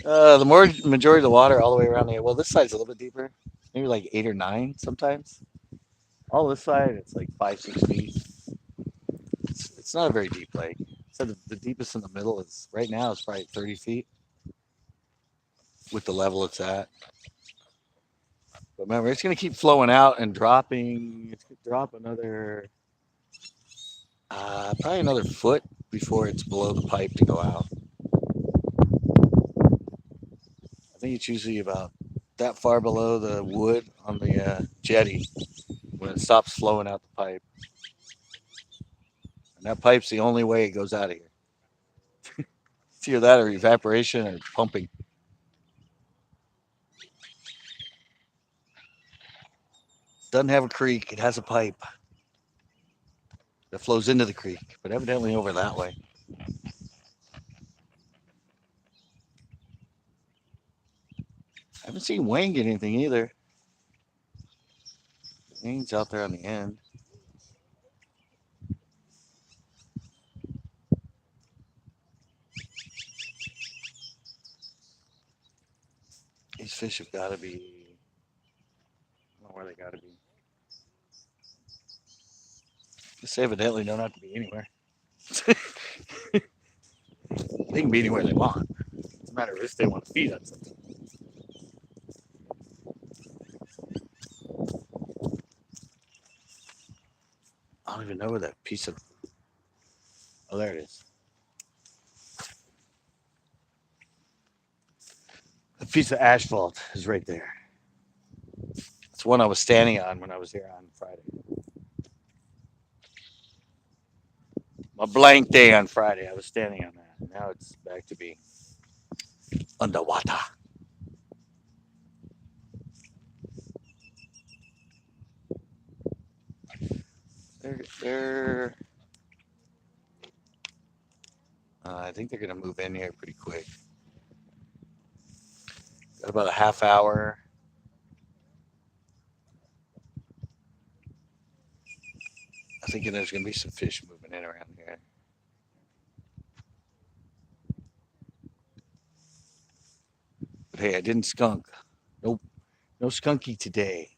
the more majority of the water all the way around there. Well, this side's a little bit deeper, maybe like 8 or 9 sometimes. All this side, it's like 5, 6 feet. It's not a very deep lake. So the deepest in the middle is right now is probably 30 feet with the level it's at. But remember, it's going to keep flowing out and dropping. It's going to drop another, probably another foot before it's below the pipe to go out. I think it's usually about that far below the wood on the jetty when it stops flowing out the pipe. And that pipe's the only way it goes out of here. It's either that or evaporation or pumping. Doesn't have a creek, it has a pipe that flows into the creek, but evidently over that way. I haven't seen Wayne get anything either. Wayne's out there on the end. These fish have got to be. I don't know where they got to be. This evidently don't have to be anywhere. They can be anywhere they want. It's a matter of if they want to feed on something. I don't even know where that piece of. Oh, there it is. The piece of asphalt is right there. It's one I was standing on when I was here on Friday. My blank day on Friday, I was standing on that. Now it's back to being underwater. They're I think they're going to move in here pretty quick. Got about a half hour. I'm thinking there's going to be some fish moving in around here. But hey, I didn't skunk. Nope, no skunky today.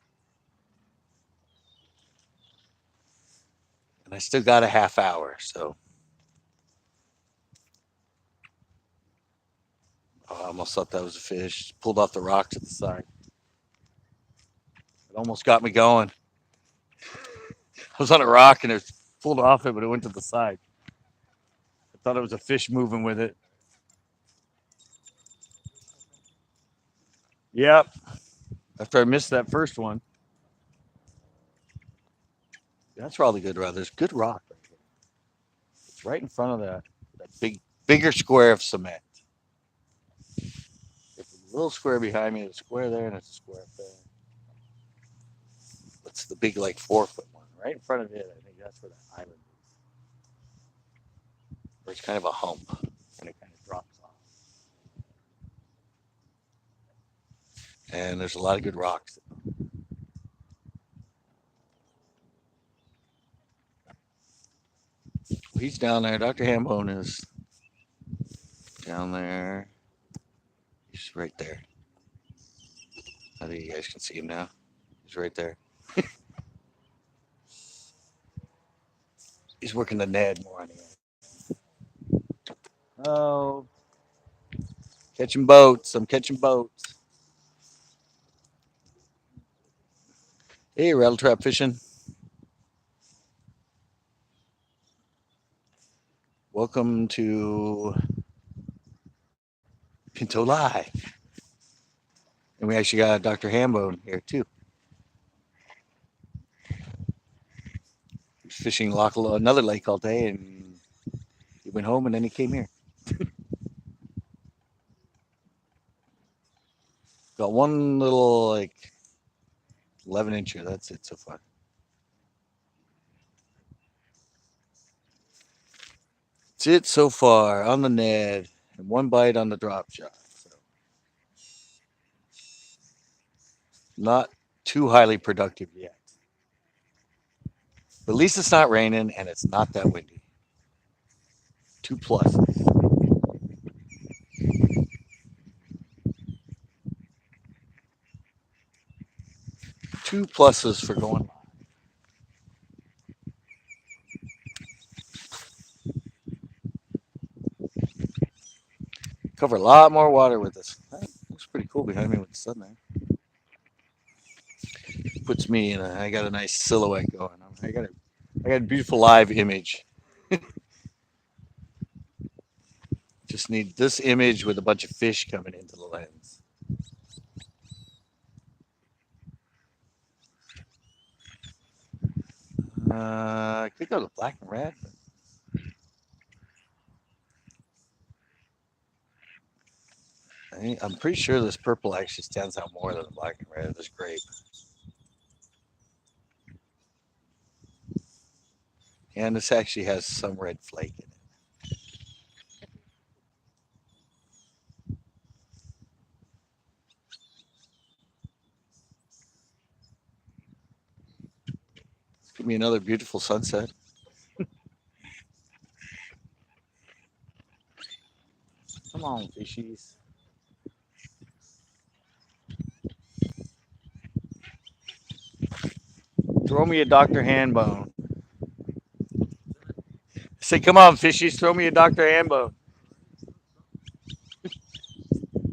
And I still got a half hour. So I almost thought that was a fish. Pulled off the rocks at the side. It almost got me going. I was on a rock and it pulled off it, but it went to the side. I thought it was a fish moving with it. Yep. After I missed that first one. That's probably good rock. There's good rock right here. It's right in front of that bigger square of cement. There's a little square behind me, there's a square there, and there's a square up there. It's the big, like 4 foot one. Right in front of it, I think that's where that island is. Where it's kind of a hump and it kind of drops off. And there's a lot of good rocks. He's down there. Dr. Hambone is down there. He's right there. I think you guys can see him now. He's right there. He's working the Ned more on the end. Oh, catching boats. I'm catching boats. Hey, rattle trap fishing. Welcome to Pinto Live. And we actually got Dr. Hambone here too. He was fishing another lake all day, and he went home and then he came here. Got one little like 11 incher. That's it so far. That's it so far on the Ned, and one bite on the drop shot. So not too highly productive yet. But at least it's not raining and it's not that windy. Two pluses. Two pluses for going live. Cover a lot more water with this. That looks pretty cool behind me with the sun there. Puts me in I got a nice silhouette going. I got a beautiful live image. Just need this image with a bunch of fish coming into the lens. I could go to black and red. I'm pretty sure this purple actually stands out more than the black and red. This grape. And this actually has some red flake in it. It's going to be another beautiful sunset. Come on, fishies. Throw me a Dr. Handbone. Say, come on, fishies, throw me a Dr. Handbone.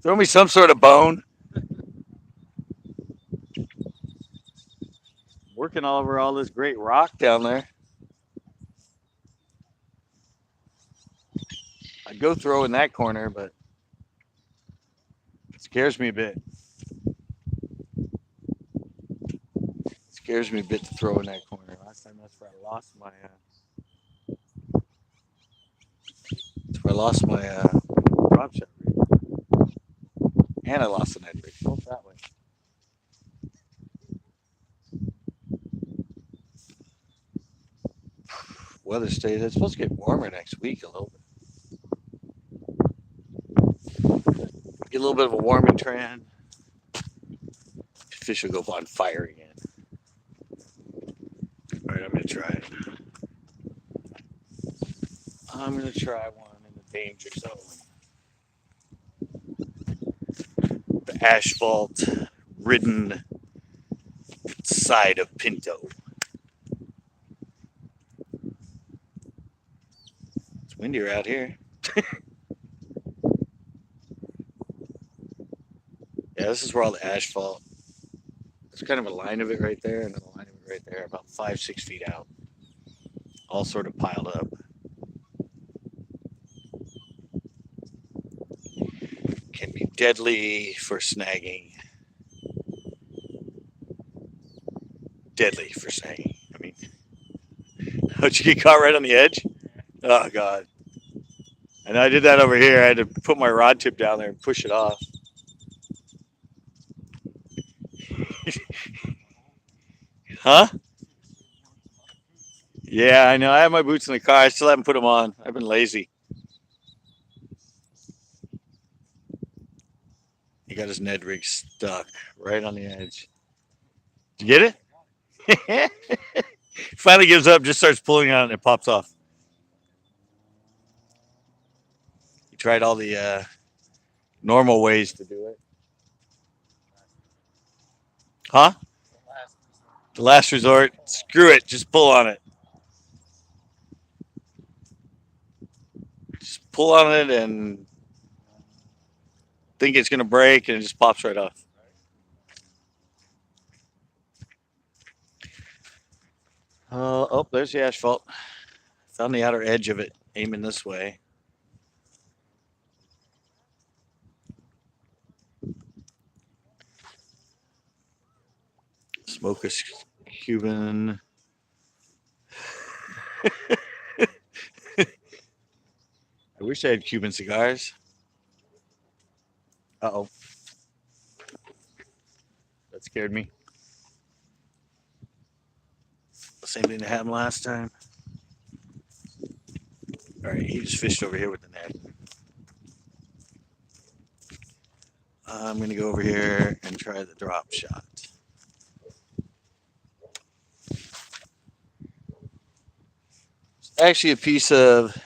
Throw me some sort of bone. Working all over all this great rock down there. I'd go throw in that corner, but it scares me a bit. It scares me a bit to throw in that corner. Last time that's where I lost my. That's where I lost my drop shot rig. And I lost the net rig. Both that way. Weather stays. It's supposed to get warmer next week a little bit. Get a little bit of a warming trend. Fish will go on fire again. All right, I'm gonna try it. I'm gonna try one in the danger zone. The asphalt ridden side of Pinto. It's windier out here. Yeah, this is where all the asphalt. There's kind of a line of it right there, and then a line of it right there, about 5-6 feet out, all sort of piled up. Can be deadly for snagging. Deadly for snagging. I mean, how'd you get caught right on the edge? Oh God! And I did that over here. I had to put my rod tip down there and push it off. Huh? Yeah, I know. I have my boots in the car. I still haven't put them on. I've been lazy. He got his Ned rig stuck right on the edge. Did you get it? Finally gives up, just starts pulling on it, and it pops off. He tried all the normal ways to do it. Huh? The last resort. Screw it. Just pull on it. Just pull on it and think it's going to break, and it just pops right off. Oh, there's the asphalt. Found the outer edge of it, aiming this way. Smokeless Cuban. I wish I had Cuban cigars. Uh-oh. That scared me. Same thing that happened last time. All right, he just fished over here with the net. I'm going to go over here and try the drop shot. It's actually a piece of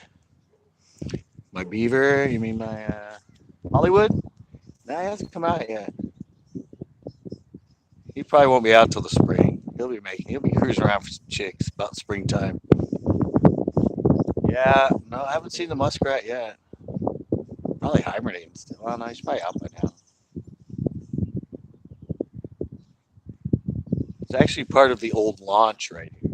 my beaver. You mean my Hollywood? No, he hasn't come out yet. He probably won't be out till the spring. He'll be cruising around for some chicks about springtime. Yeah, no, I haven't seen the muskrat yet. Probably hibernating still. Oh no, he's probably out by now. It's actually part of the old launch right here.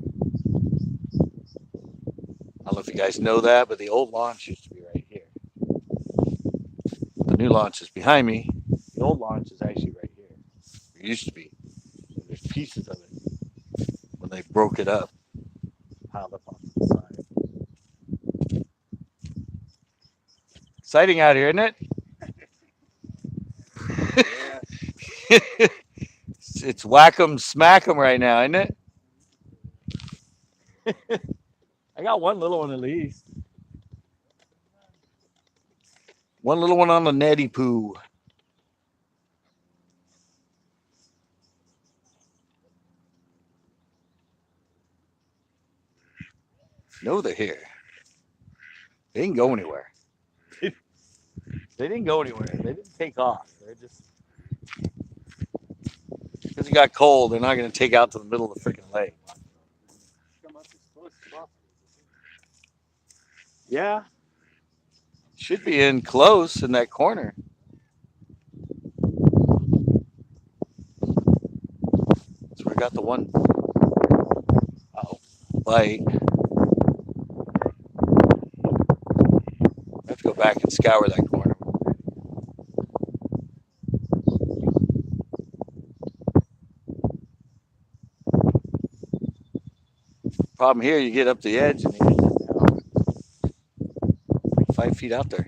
I don't know if you guys know that, but the old launch used to be right here. The new launch is behind me. The old launch is actually right here. It used to be. So there's pieces of it when they broke it up, piled up on the side. Exciting out here, isn't it? It's whack 'em, smack 'em right now, isn't it? I got one little one at least. One little one on the netty poo. No, they're here. They didn't go anywhere. They didn't go anywhere. They didn't take off. They're just because it got cold. They're not going to take out to the middle of the freaking lake. Yeah, should be in close in that corner. got the one bite. I have to go back and scour that corner. Problem here, you get up the edge and you get 5 feet out there.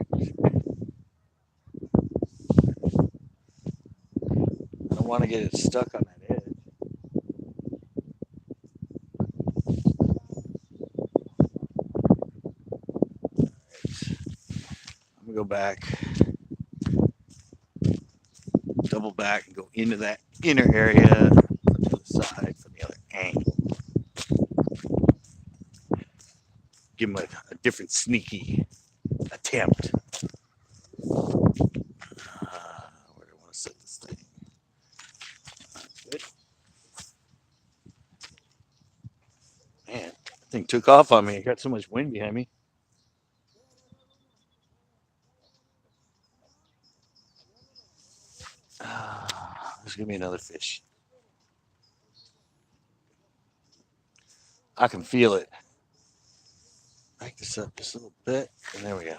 I don't want to get it stuck on that edge. I'm gonna go back, double back, and go into that inner area from the other side, from the other angle. Give him a different sneaky attempt. Where do I want to set this thing? Good. Man, that thing took off on me. It got so much wind behind me. There's gonna be another fish. I can feel it. Back this up just a little bit, and there we go.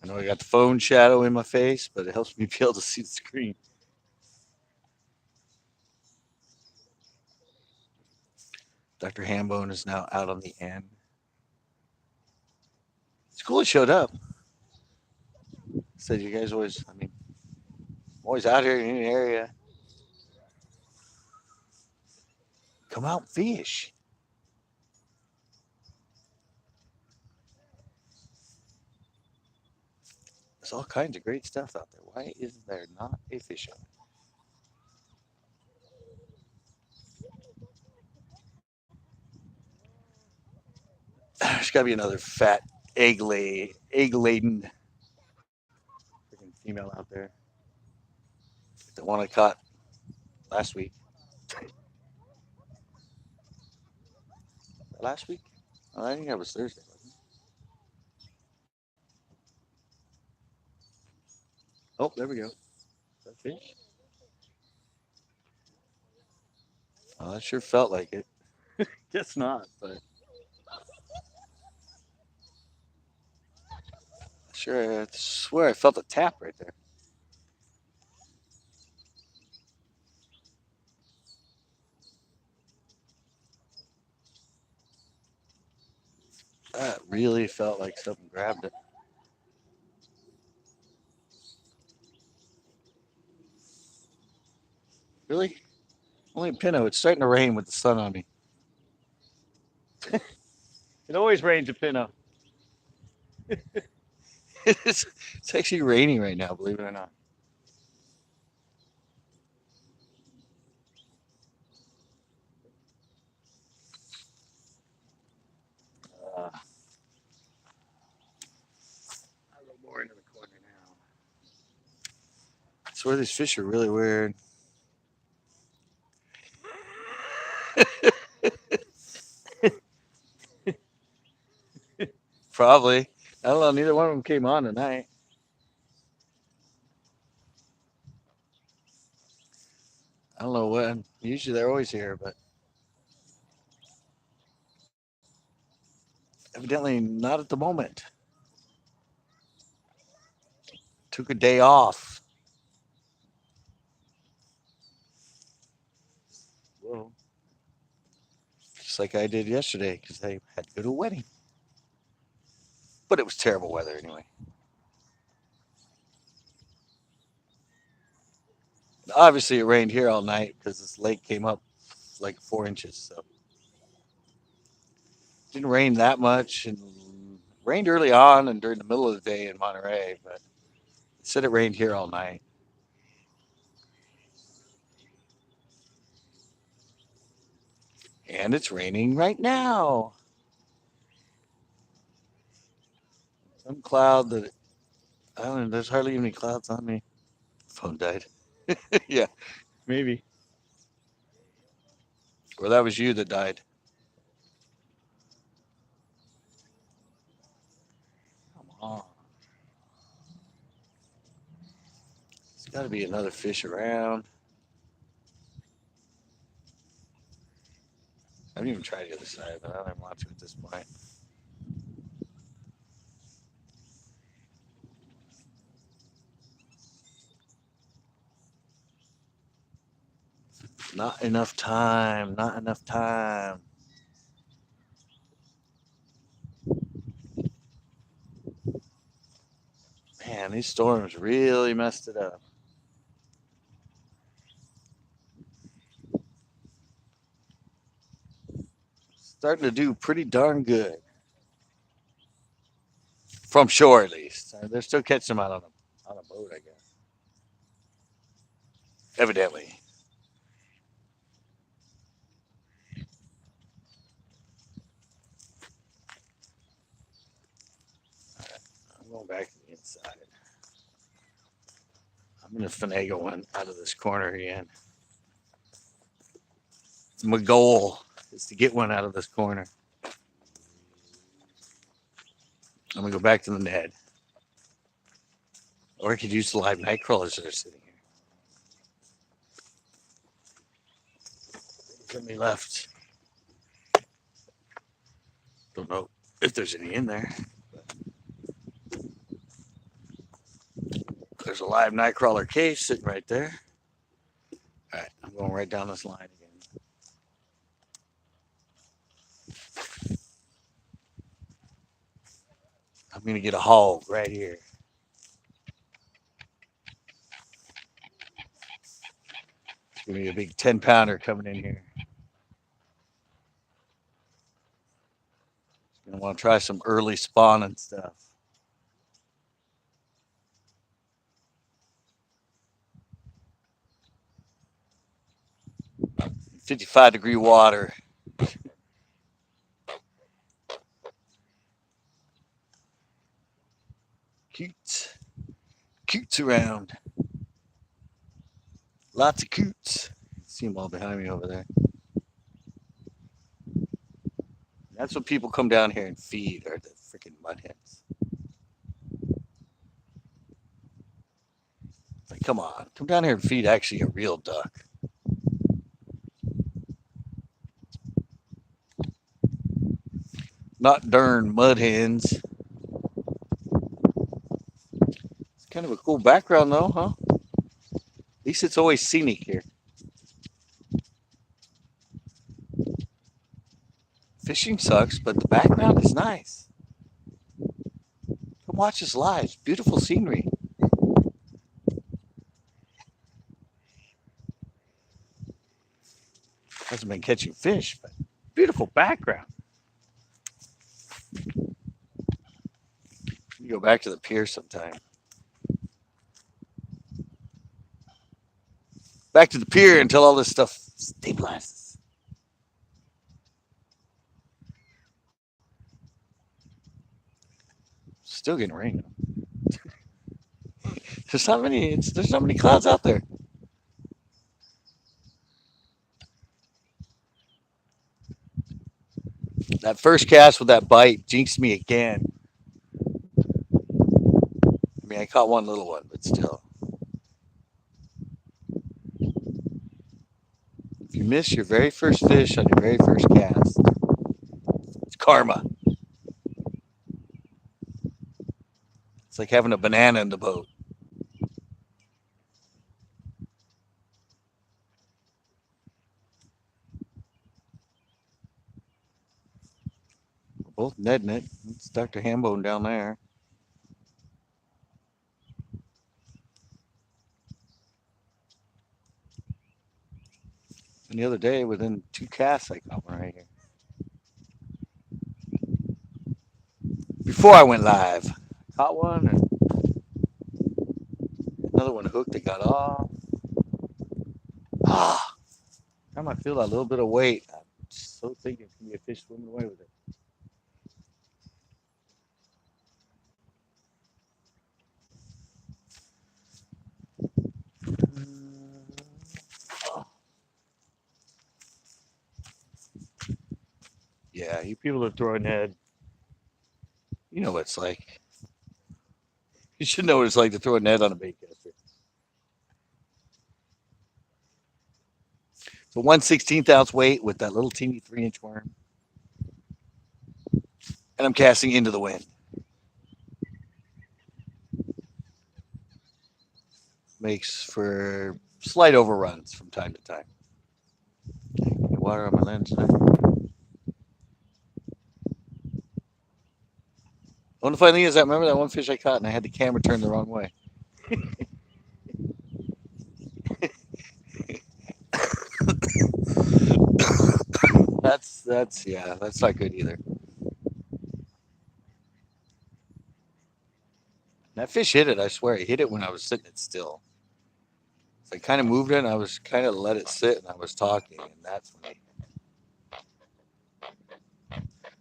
I know I got the phone shadow in my face, but it helps me be able to see the screen. Dr. Hambone is now out on the end. It's cool it showed up. Said you guys always, I mean, I'm always out here in the area. Come out and fish. There's all kinds of great stuff out there. Why is there not a fish on it? There's got to be another fat egg laden freaking female out there. The one I caught last week. Last week? Oh, I think that was Thursday. Wasn't it? Oh, there we go. Is that fish? Oh, that sure felt like it. Guess not, but sure. I swear I felt a tap right there. That really felt like something grabbed it. Really? Only Pinto. It's starting to rain with the sun on me. It always rains at Pinto. It's actually raining right now, believe it or not. A little more into the corner now. I swear these fish are really weird. Probably. I don't know. Neither one of them came on tonight. I don't know when. Usually they're always here, but evidently not at the moment. Took a day off. Whoa. Just like I did yesterday because I had to go to a wedding. But it was terrible weather anyway. Obviously, it rained here all night because this lake came up like 4 inches. So it didn't rain that much, and rained early on and during the middle of the day in Monterey. But it said it rained here all night. And it's raining right now. Some cloud that I don't know. There's hardly any clouds on me. Phone died. Yeah, maybe. Or that was you that died. Come on. There's got to be another fish around. haven't even tried the other side, but I don't even want to at this point. Not enough time. Not enough time. Man, these storms really messed it up. Starting to do pretty darn good. From shore, at least. They're still catching them out on a boat, I guess. Evidently. I'm going back to the inside. I'm going to finagle one out of this corner again. My goal is to get one out of this corner. I'm going to go back to the net. Or I could use the live night crawlers that are sitting here. There's any left. Don't know if there's any in there. There's a live night crawler case sitting right there. All right, I'm going right down this line again. I'm going to get a hog right here. It's going to be a big 10-pounder coming in here. Going to want to try some early spawning stuff. 55-degree water. Cutes. Cutes around. Lots of coots. See them all behind me over there. That's what people come down here and feed, are the freaking mudheads. It's like, come on, come down here and feed actually a real duck. Not darn mud hens. It's kind of a cool background though, huh? At least it's always scenic here. Fishing sucks, but the background is nice. Come watch us live. It's beautiful scenery. Hasn't been catching fish, but beautiful background. You go back to the pier sometime. Back to the pier until all this stuff stabilizes. Still getting rain. There's not many clouds out there. That first cast with that bite jinxed me again. I mean, I caught one little one, but still. If you miss your very first fish on your very first cast, it's karma. It's like having a banana in the boat. We're both netting it. It's Dr. Hambone down there. And the other day, within 2 casts, I caught one right here. Before I went live, I caught one, and another one hooked that got off. Ah, time I feel that little bit of weight, I'm so thinking it's gonna be a fish swimming away with it. Yeah, you people are throwing head. You know what it's like. You should know what it's like to throw a net on a bait caster. It's the 1/16 ounce weight with that little teeny 3-inch worm, and I'm casting into the wind. Makes for slight overruns from time to time. Water on my lens there. One of the funny thing is, I remember that one fish I caught, and I had the camera turned the wrong way. That's yeah, that's not good either. That fish hit it. I swear, he hit it when I was sitting it still. So I kind of moved it, and I was kind of let it sit, and I was talking, and that's when he.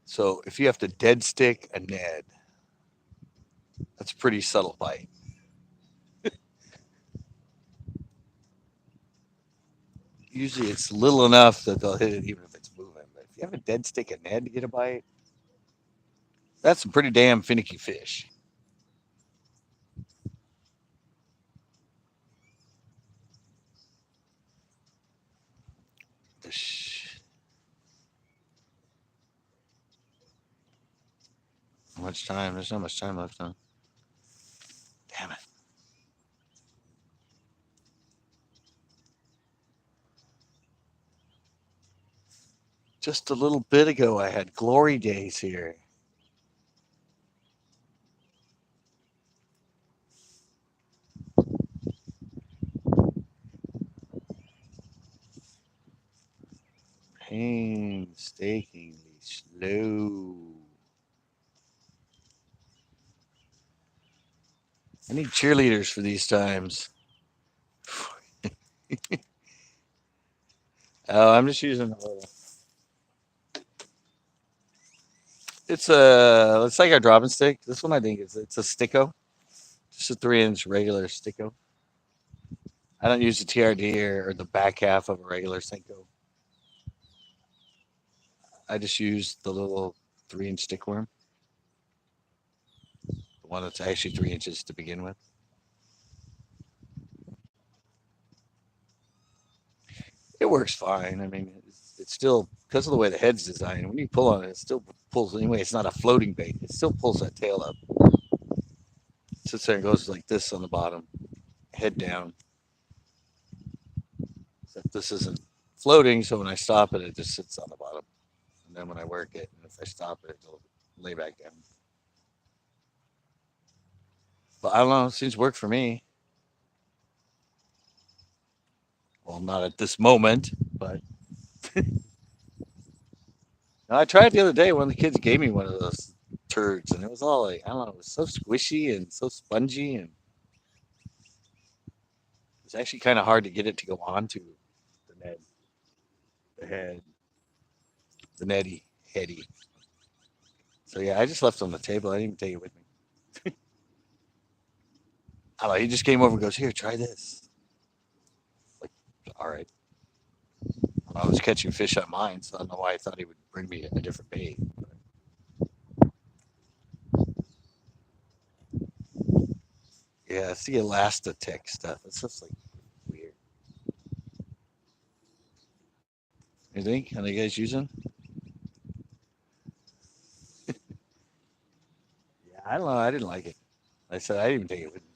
So if you have to dead stick a Ned, that's a pretty subtle bite. Usually it's little enough that they'll hit it even if it's moving. But if you have a dead stick a Ned to get a bite, that's some pretty damn finicky fish. How much time? There's not much time left, huh? Damn it. Just a little bit ago, I had glory days here. Painstakingly slow. I need cheerleaders for these times. Oh, I'm just using a little. It's like a dropping stick. This one I think it's a sticko, just a 3-inch regular sticko. I don't use the TRD or the back half of a regular Senko. I just use the little 3-inch stickworm, the one that's actually 3 inches to begin with. It works fine. I mean, it's still because of the way the head's designed. When you pull on it, it still pulls. Anyway, it's not a floating bait. It still pulls that tail up. It sits there and goes like this on the bottom, head down. Except this isn't floating, so when I stop it, it just sits on the bottom. And then when I work it, and if I stop it, it'll lay back down. But I don't know. It seems to work for me. Well, not at this moment, but I tried the other day. One of the kids gave me one of those turds, and it was all like I don't know. It was so squishy and so spongy, and it's actually kind of hard to get it to go onto the Ned, the head, the Netty heady. So yeah, I just left it on the table. I didn't even take it with me. I don't know. He just came over and goes, "Here, try this." Like, all right. I was catching fish on mine, so I don't know why I thought he would bring me a different bait. Yeah, it's the Elastic stuff. It's just like weird. You think? Are you guys using? Yeah, I don't know. I didn't like it. I said I didn't even take it with me.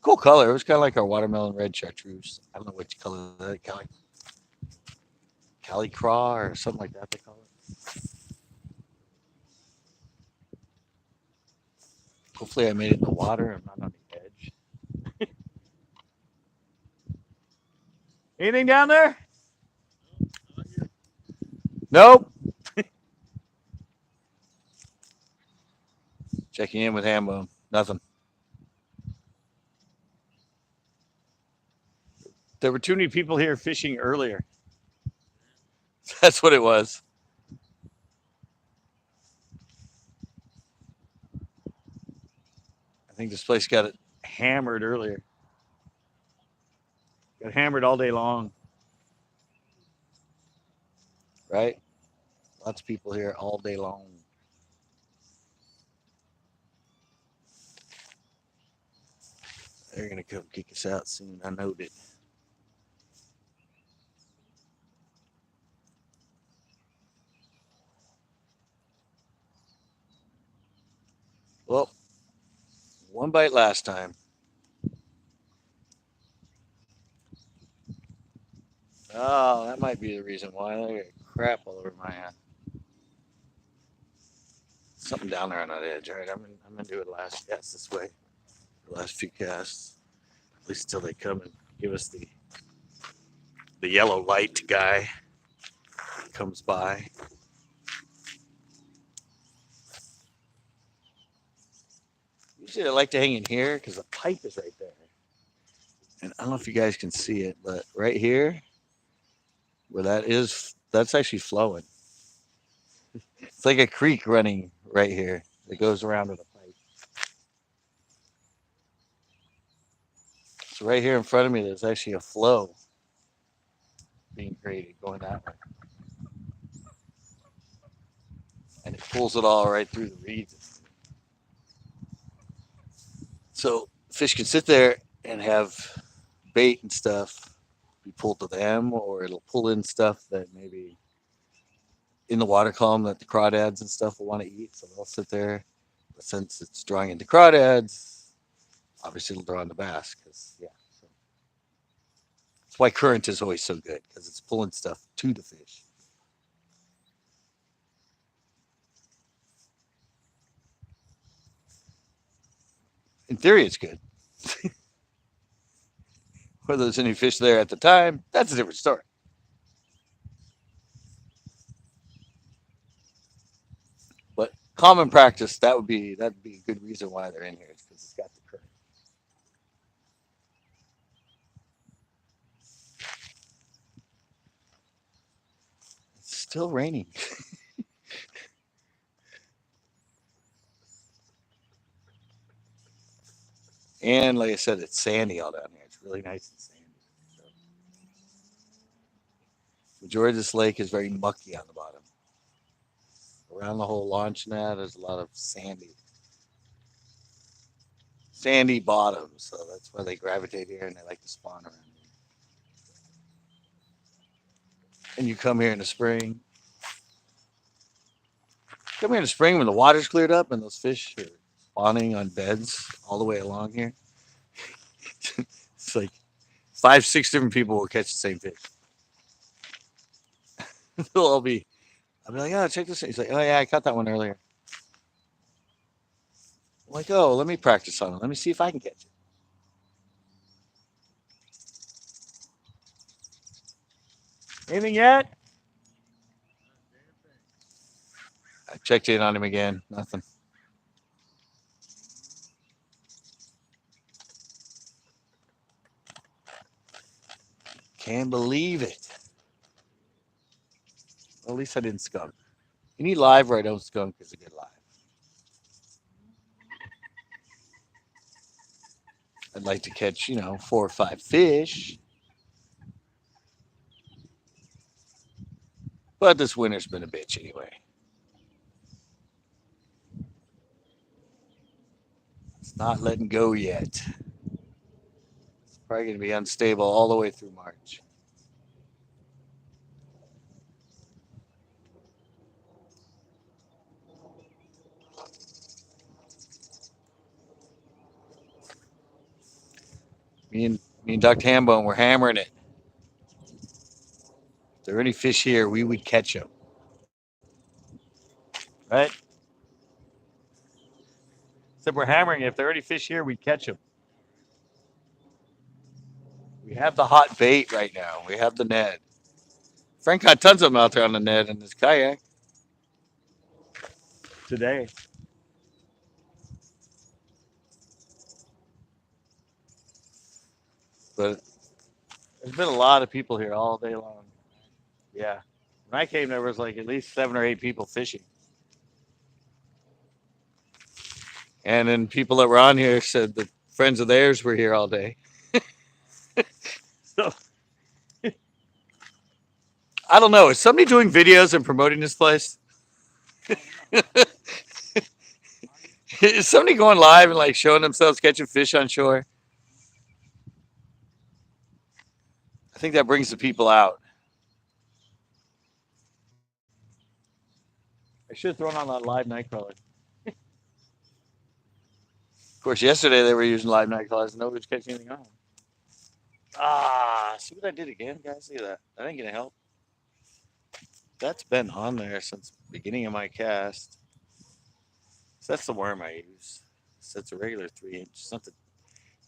Cool color. It was kind of like our watermelon red chartreuse. I don't know which color that Cali Craw or something like that they call it. Hopefully, I made it in the water. I'm not on the edge. Anything down there? Nope. Checking in with Hambone. Nothing. There were too many people here fishing earlier. That's what it was. I think this place got it hammered earlier. Got hammered all day long, right? Lots of people here all day long. They're gonna come kick us out soon. I know that. Well, one bite last time. Oh, that might be the reason why. I got crap all over my hand. Something down there on that edge. All right, I'm gonna do it last cast this way. The last few casts, at least until they come and give us the yellow light guy comes by. Usually I like to hang in here because the pipe is right there. And I don't know if you guys can see it, but right here, where that is, that's actually flowing. It's like a creek running right here that goes around to the pipe. So right here in front of me, there's actually a flow being created going that way. And it pulls it all right through the reeds. So fish can sit there and have bait and stuff be pulled to them, or it'll pull in stuff that maybe in the water column that the crawdads and stuff will want to eat. So they'll sit there. But since it's drawing into crawdads, obviously it'll draw in the bass because, yeah. So that's why current is always so good because it's pulling stuff to the fish. In theory, it's good. Whether there's any fish there at the time, that's a different story. But common practice, that'd be a good reason why they're in here, is because it's got the current. It's still raining. And like I said, it's sandy all down here. It's really nice and sandy. So, majority of this lake is very mucky on the bottom. Around the whole launch net, there's a lot of sandy bottoms. So that's why they gravitate here and they like to spawn around here. And you come here in the spring. Come here in the spring when the water's cleared up and those fish are spawning on beds all the way along here. It's like 5, 6 different people will catch the same fish. They'll all be, I'll be like, oh, check this out. He's like, oh, yeah, I caught that one earlier. I'm like, oh, let me practice on it. Let me see if I can catch it. Anything yet? I checked in on him again. Nothing. Can't believe it. Well, at least I didn't skunk. Any live where I don't skunk is a good live. I'd like to catch, 4 or 5 fish. But this winter's been a bitch anyway. It's not letting go yet. It's probably going to be unstable all the way through March. Me and Dr. Hambone were hammering it. If there were any fish here, we would catch them. Right? Except we're hammering it. If there are any fish here, we'd catch them. We have the hot bait right now. We have the Ned. Frank caught tons of them out there on the Ned in his kayak today. But there's been a lot of people here all day long. Yeah. When I came, there was like at least 7 or 8 people fishing. And then people that were on here said that friends of theirs were here all day. So I don't know. Is somebody doing videos and promoting this place? Is somebody going live and like showing themselves catching fish on shore? I think that brings the people out. I should have thrown on that live night crawler. course, yesterday they were using live night claws and nobody was catching anything on them. Ah, see what I did again, guys? See that? That ain't gonna help. That's been on there since the beginning of my cast. So that's the worm I use. So it's a regular 3 inch. It's not the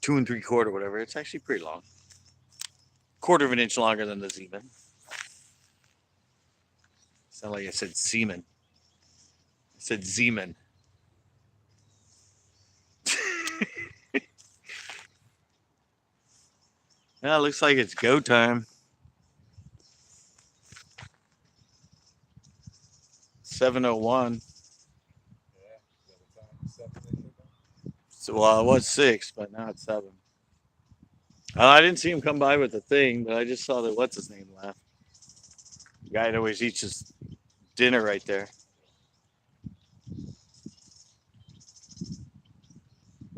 2 3/4, whatever. It's actually pretty long. Quarter of an inch longer than the Zeman. Sound like I said semen. I said Zeman. Yeah, it looks like it's go time. 7:01. Yeah. Is that the time? 7 they took them? So, well, it was 6, but now it's 7. I didn't see him come by with the thing, but I just saw that what's his name left. The guy that always eats his dinner right there.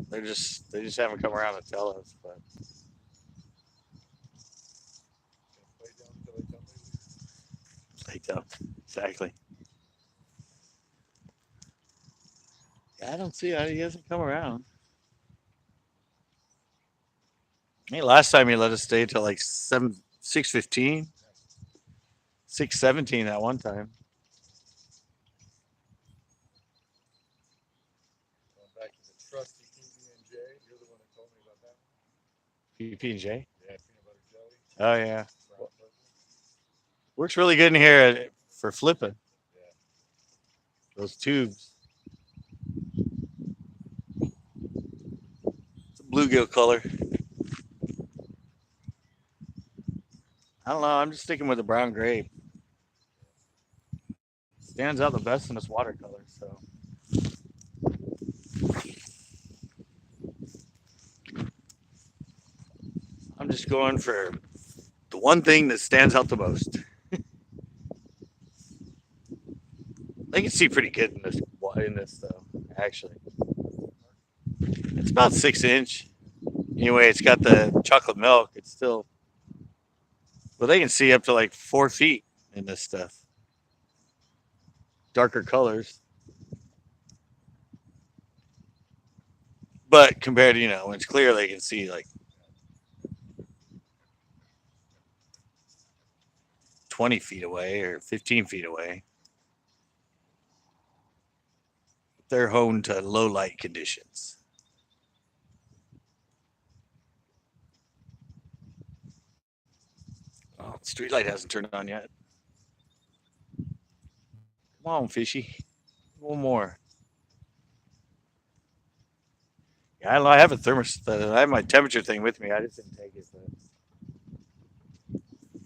They just haven't come around to tell us, but Gonna play down until they tell me to leave. they don't. Exactly. Yeah, I don't see how he hasn't come around. Hey, last time he let us stay till like 6:15, 6:17 that one time. Going back to the trusty PB&J. You're the one that told me about that one. PB&J. Yeah, peanut butter jelly, Oh yeah, brown purple. works really good in here for flipping Yeah. those tubes. It's a bluegill color. I don't know. I'm just sticking with the brown grape. Stands out the best in this watercolor. So I'm just going for the one thing that stands out the most. I can see pretty good in this though. Actually, it's about 6 inch. Anyway, it's got the chocolate milk. It's still, well, they can see up to like 4 feet in this stuff. Darker colors, but compared to when it's clear, they can see like 20 feet away or 15 feet away. They're honed to low light conditions. Oh, the street light hasn't turned on yet. Come on, fishy. One more. Yeah, I have a thermos. I have my temperature thing with me. I just didn't take it. But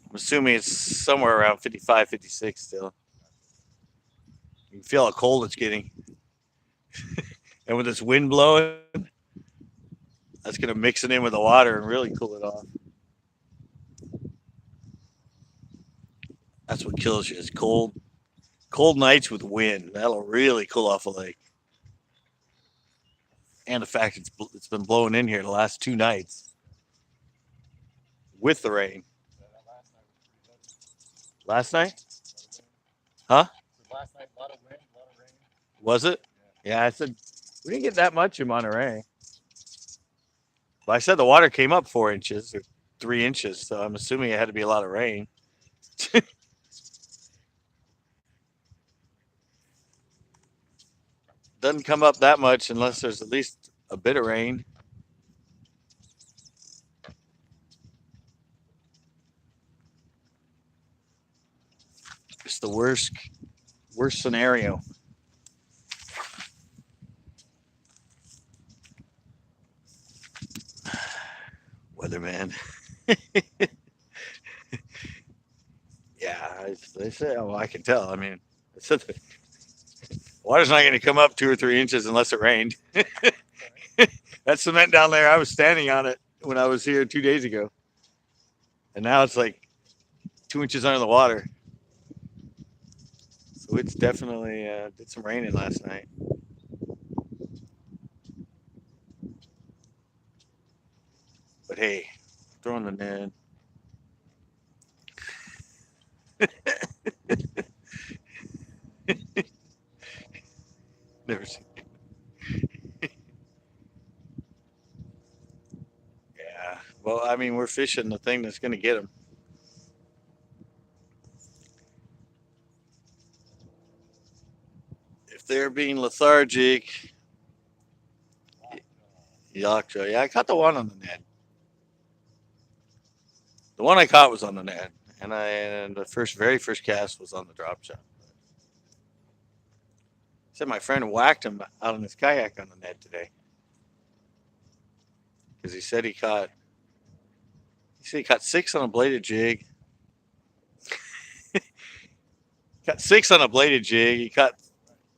I'm assuming it's somewhere around 55, 56 still. You can feel how cold it's getting. And with this wind blowing, that's going to mix it in with the water and really cool it off. That's what kills you is cold nights with wind. That'll really cool off a lake. And the fact it's been blowing in here the last 2 nights with the rain. Yeah, that last night was pretty heavy. Last night? A lot of wind. Huh? So last night, a lot of wind, a lot of rain. Was it? Yeah. Yeah, I said we didn't get that much in Monterey. But I said the water came up 4 inches or 3 inches, so I'm assuming it had to be a lot of rain. Doesn't come up that much unless there's at least a bit of rain. It's the worst scenario. Weatherman. Yeah, they say. Oh, I can tell. I mean, I said the water's not going to come up 2 or 3 inches unless it rained. That cement down there, I was standing on it when I was here 2 days ago, and now it's like 2 inches under the water. So it's definitely did some raining last night. But hey, throwing the net. Never seen. Well, I mean, we're fishing the thing that's going to get them. If they're being lethargic, Yaksha. Yeah, I caught the one on the net. The one I caught was on the net, and the very first cast was on the drop shot. Said my friend whacked him out on his kayak on the net today because he said he caught six on a bladed jig. Got six on a bladed jig. He caught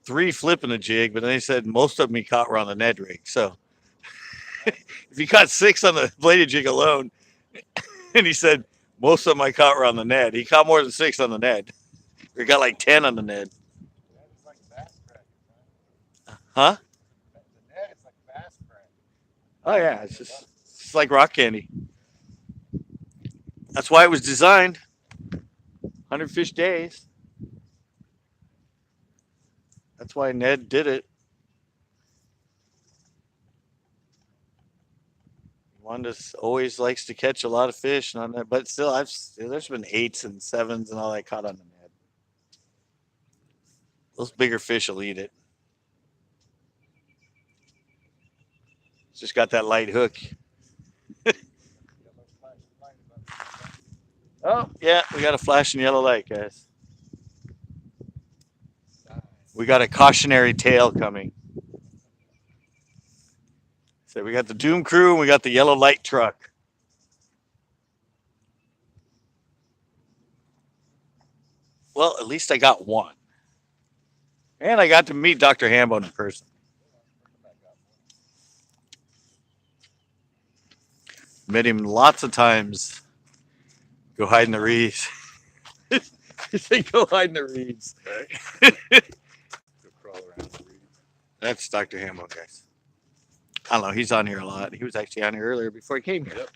three flipping the jig, but then he said most of them he caught were on the Ned rig. So if he caught six on the bladed jig alone, and he said most of them I caught were on the Ned, he caught more than six on the Ned. He got like 10 on the Ned. Huh? Oh yeah, it's like rock candy. That's why it was designed. 100 fish days. That's why Ned did it. One just always likes to catch a lot of fish on that, but still, there's been 8s and 7s and all I caught on the Ned. Those bigger fish will eat it. It's just got that light hook. Oh yeah, we got a flashing yellow light, guys. We got a cautionary tale coming. So we got the Doom Crew and we got the yellow light truck. Well, at least I got one. And I got to meet Dr. Hambone in person. Met him lots of times. Go hide in the reeds. He said, go hide in the reeds. Go crawl around the reeds. That's Dr. Hambone, guys. I don't know. He's on here a lot. He was actually on here earlier before he came here. Yep.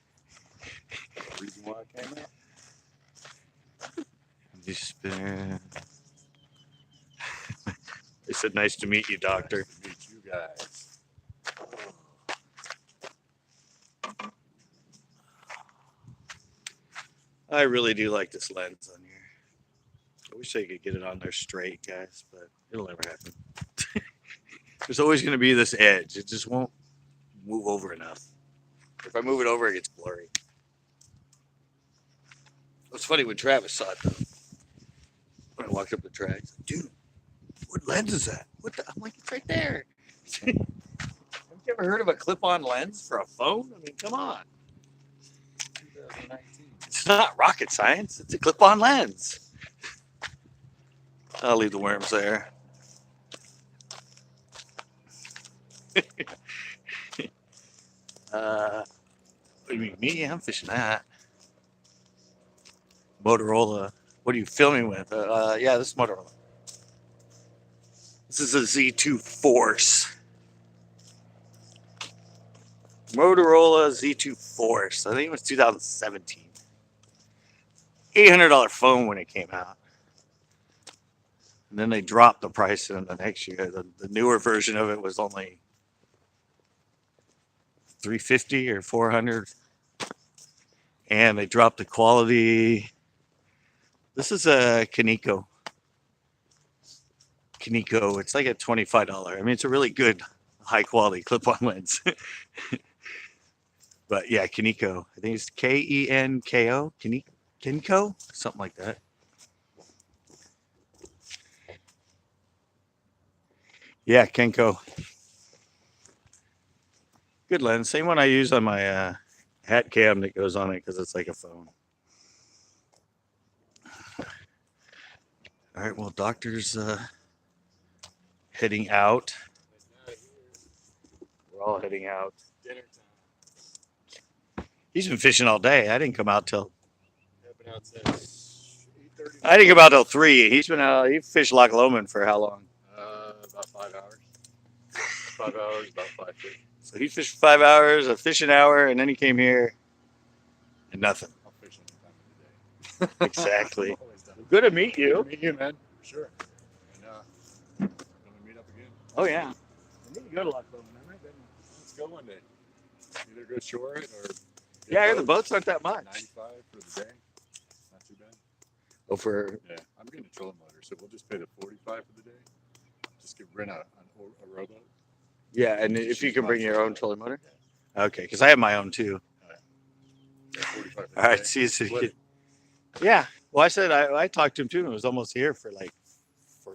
The reason why I came out. Just, they said, nice to meet you, doctor. Nice to meet you guys. I really do like this lens on here. I wish I could get it on there straight, guys, but it'll never happen. There's always going to be this edge. It just won't move over enough. If I move it over, it gets blurry. It was funny when Travis saw it, though. When I walked up the track, he's like, dude, what lens is that? What the? I'm like, it's right there. Have you ever heard of a clip-on lens for a phone? I mean, come on. 2019. It's not rocket science. It's a clip-on lens. I'll leave the worms there. What do you mean, me? I'm fishing that. Motorola. What are you filming with? Yeah, this is Motorola. This is a Z2 Force. Motorola Z2 Force. I think it was 2017. $800 phone when it came out. And then they dropped the price in the next year. The newer version of it was only $350 or $400. And they dropped the quality. This is a Kaneko. It's like a $25. I mean, it's a really good, high quality clip-on lens. But yeah, Kaneko. I think it's Kenko. Kenko? Something like that. Yeah, Kenko. Good lens. Same one I use on my hat cam that goes on it because it's like a phone. All right, well, doctor's heading out. We're all heading out. Dinner time. He's been fishing all day. I didn't come out till. I've been out since 8:30. I didn't come out till 3. He's been out. He fished Loch Lomond for how long? About 5 hours. 5 hours, about 5 fish. So he fished for 5 hours, a fish an hour, and then he came here and nothing. I'll fish any time of the day. Exactly. Always done. Good to meet you. Good to meet you, man. For sure. And gonna meet up again. Oh yeah. I need to go to Loch Lomond. Let's go one day. Either go shore it or Yeah, I hear the boats aren't that much. 95 for the day. Not too bad. Oh, for Yeah, I'm getting a trolling motor, so we'll just pay the 45 for the day. Just rent a rowboat. yeah, and Just if you use can my bring your own trolling trolling motor. Yeah. Okay, because I have my own too. Yeah, 45 for the All right, day. see you Split soon. it. Yeah. Well, I said I talked to him too, and it was almost here for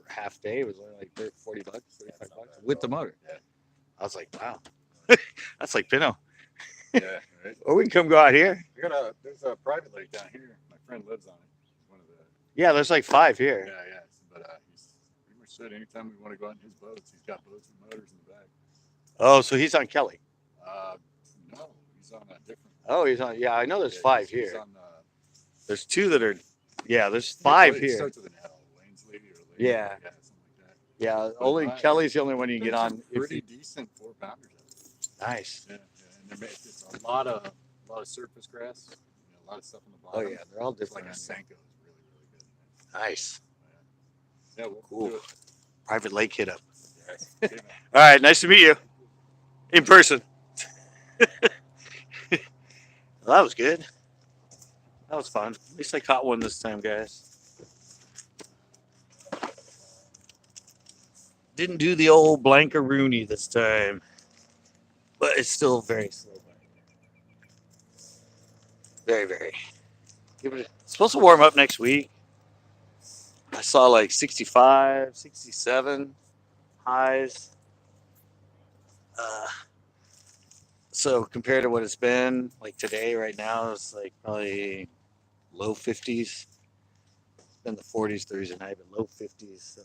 half day. It was only like $40, $35 That's not bad with at the all. motor. Yeah. I was like, wow, that's like Pinto. Yeah, right. Or we can come go out here. There's a private lake down here. My friend lives on it. One of the Yeah, there's like 5 here. yeah. But he's pretty much said anytime we want to go out in his boats, he's got boats with motors in the back. Oh, so he's on Kelly. No, he's on a different. Oh, he's on. Yeah, I know there's 5 here. He's on, There's 2 that are. Yeah, there's it 5 here. starts with an L, Lansley or Lady, Yeah. something like that. Yeah, But only Kelly's the only one you can There's get some on. If pretty you, decent 4-pounders. nice. Yeah, and it's a lot of surface grass. A lot of stuff on the Oh bottom. yeah, they're all It's different. like a Senko is really good. Nice. Yeah, we'll Cool. do it. Private lake hit up. Yeah, okay, man. All right, nice to meet you in person. Well, that was good. That was fun. At least I caught one this time, guys. Didn't do the old Blanca-Rooney this time, but it's still very slow. Very, very. It's supposed to warm up next week. I saw like 65, 67 highs. So compared to what it's been, like today, right now, it's like probably low 50s. Then the 40s Thursday night, but low 50s. So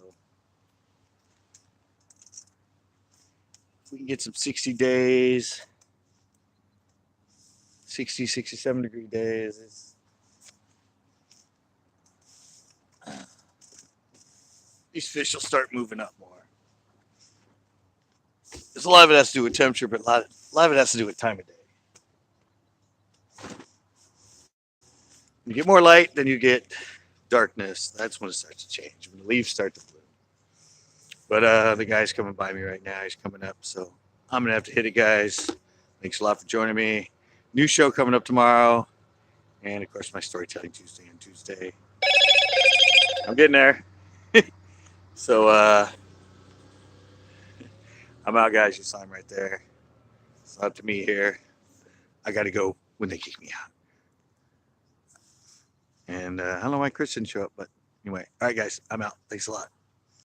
if we can get some 60 days, 60, 67 degree days, these fish will start moving up more. There's a lot of it has to do with temperature, but a lot of it has to do with time of day. When you get more light, then you get darkness. That's when it starts to change, when the leaves start to bloom. But the guy's coming by me right now. He's coming up, so I'm going to have to hit it, guys. Thanks a lot for joining me. New show coming up tomorrow. And, of course, my Storytelling Tuesday on Tuesday. I'm getting there. So, I'm out, guys. You saw him right there. It's up to me here. I got to go when they kick me out. And I don't know why Chris didn't show up, but anyway. All right, guys. I'm out. Thanks a lot.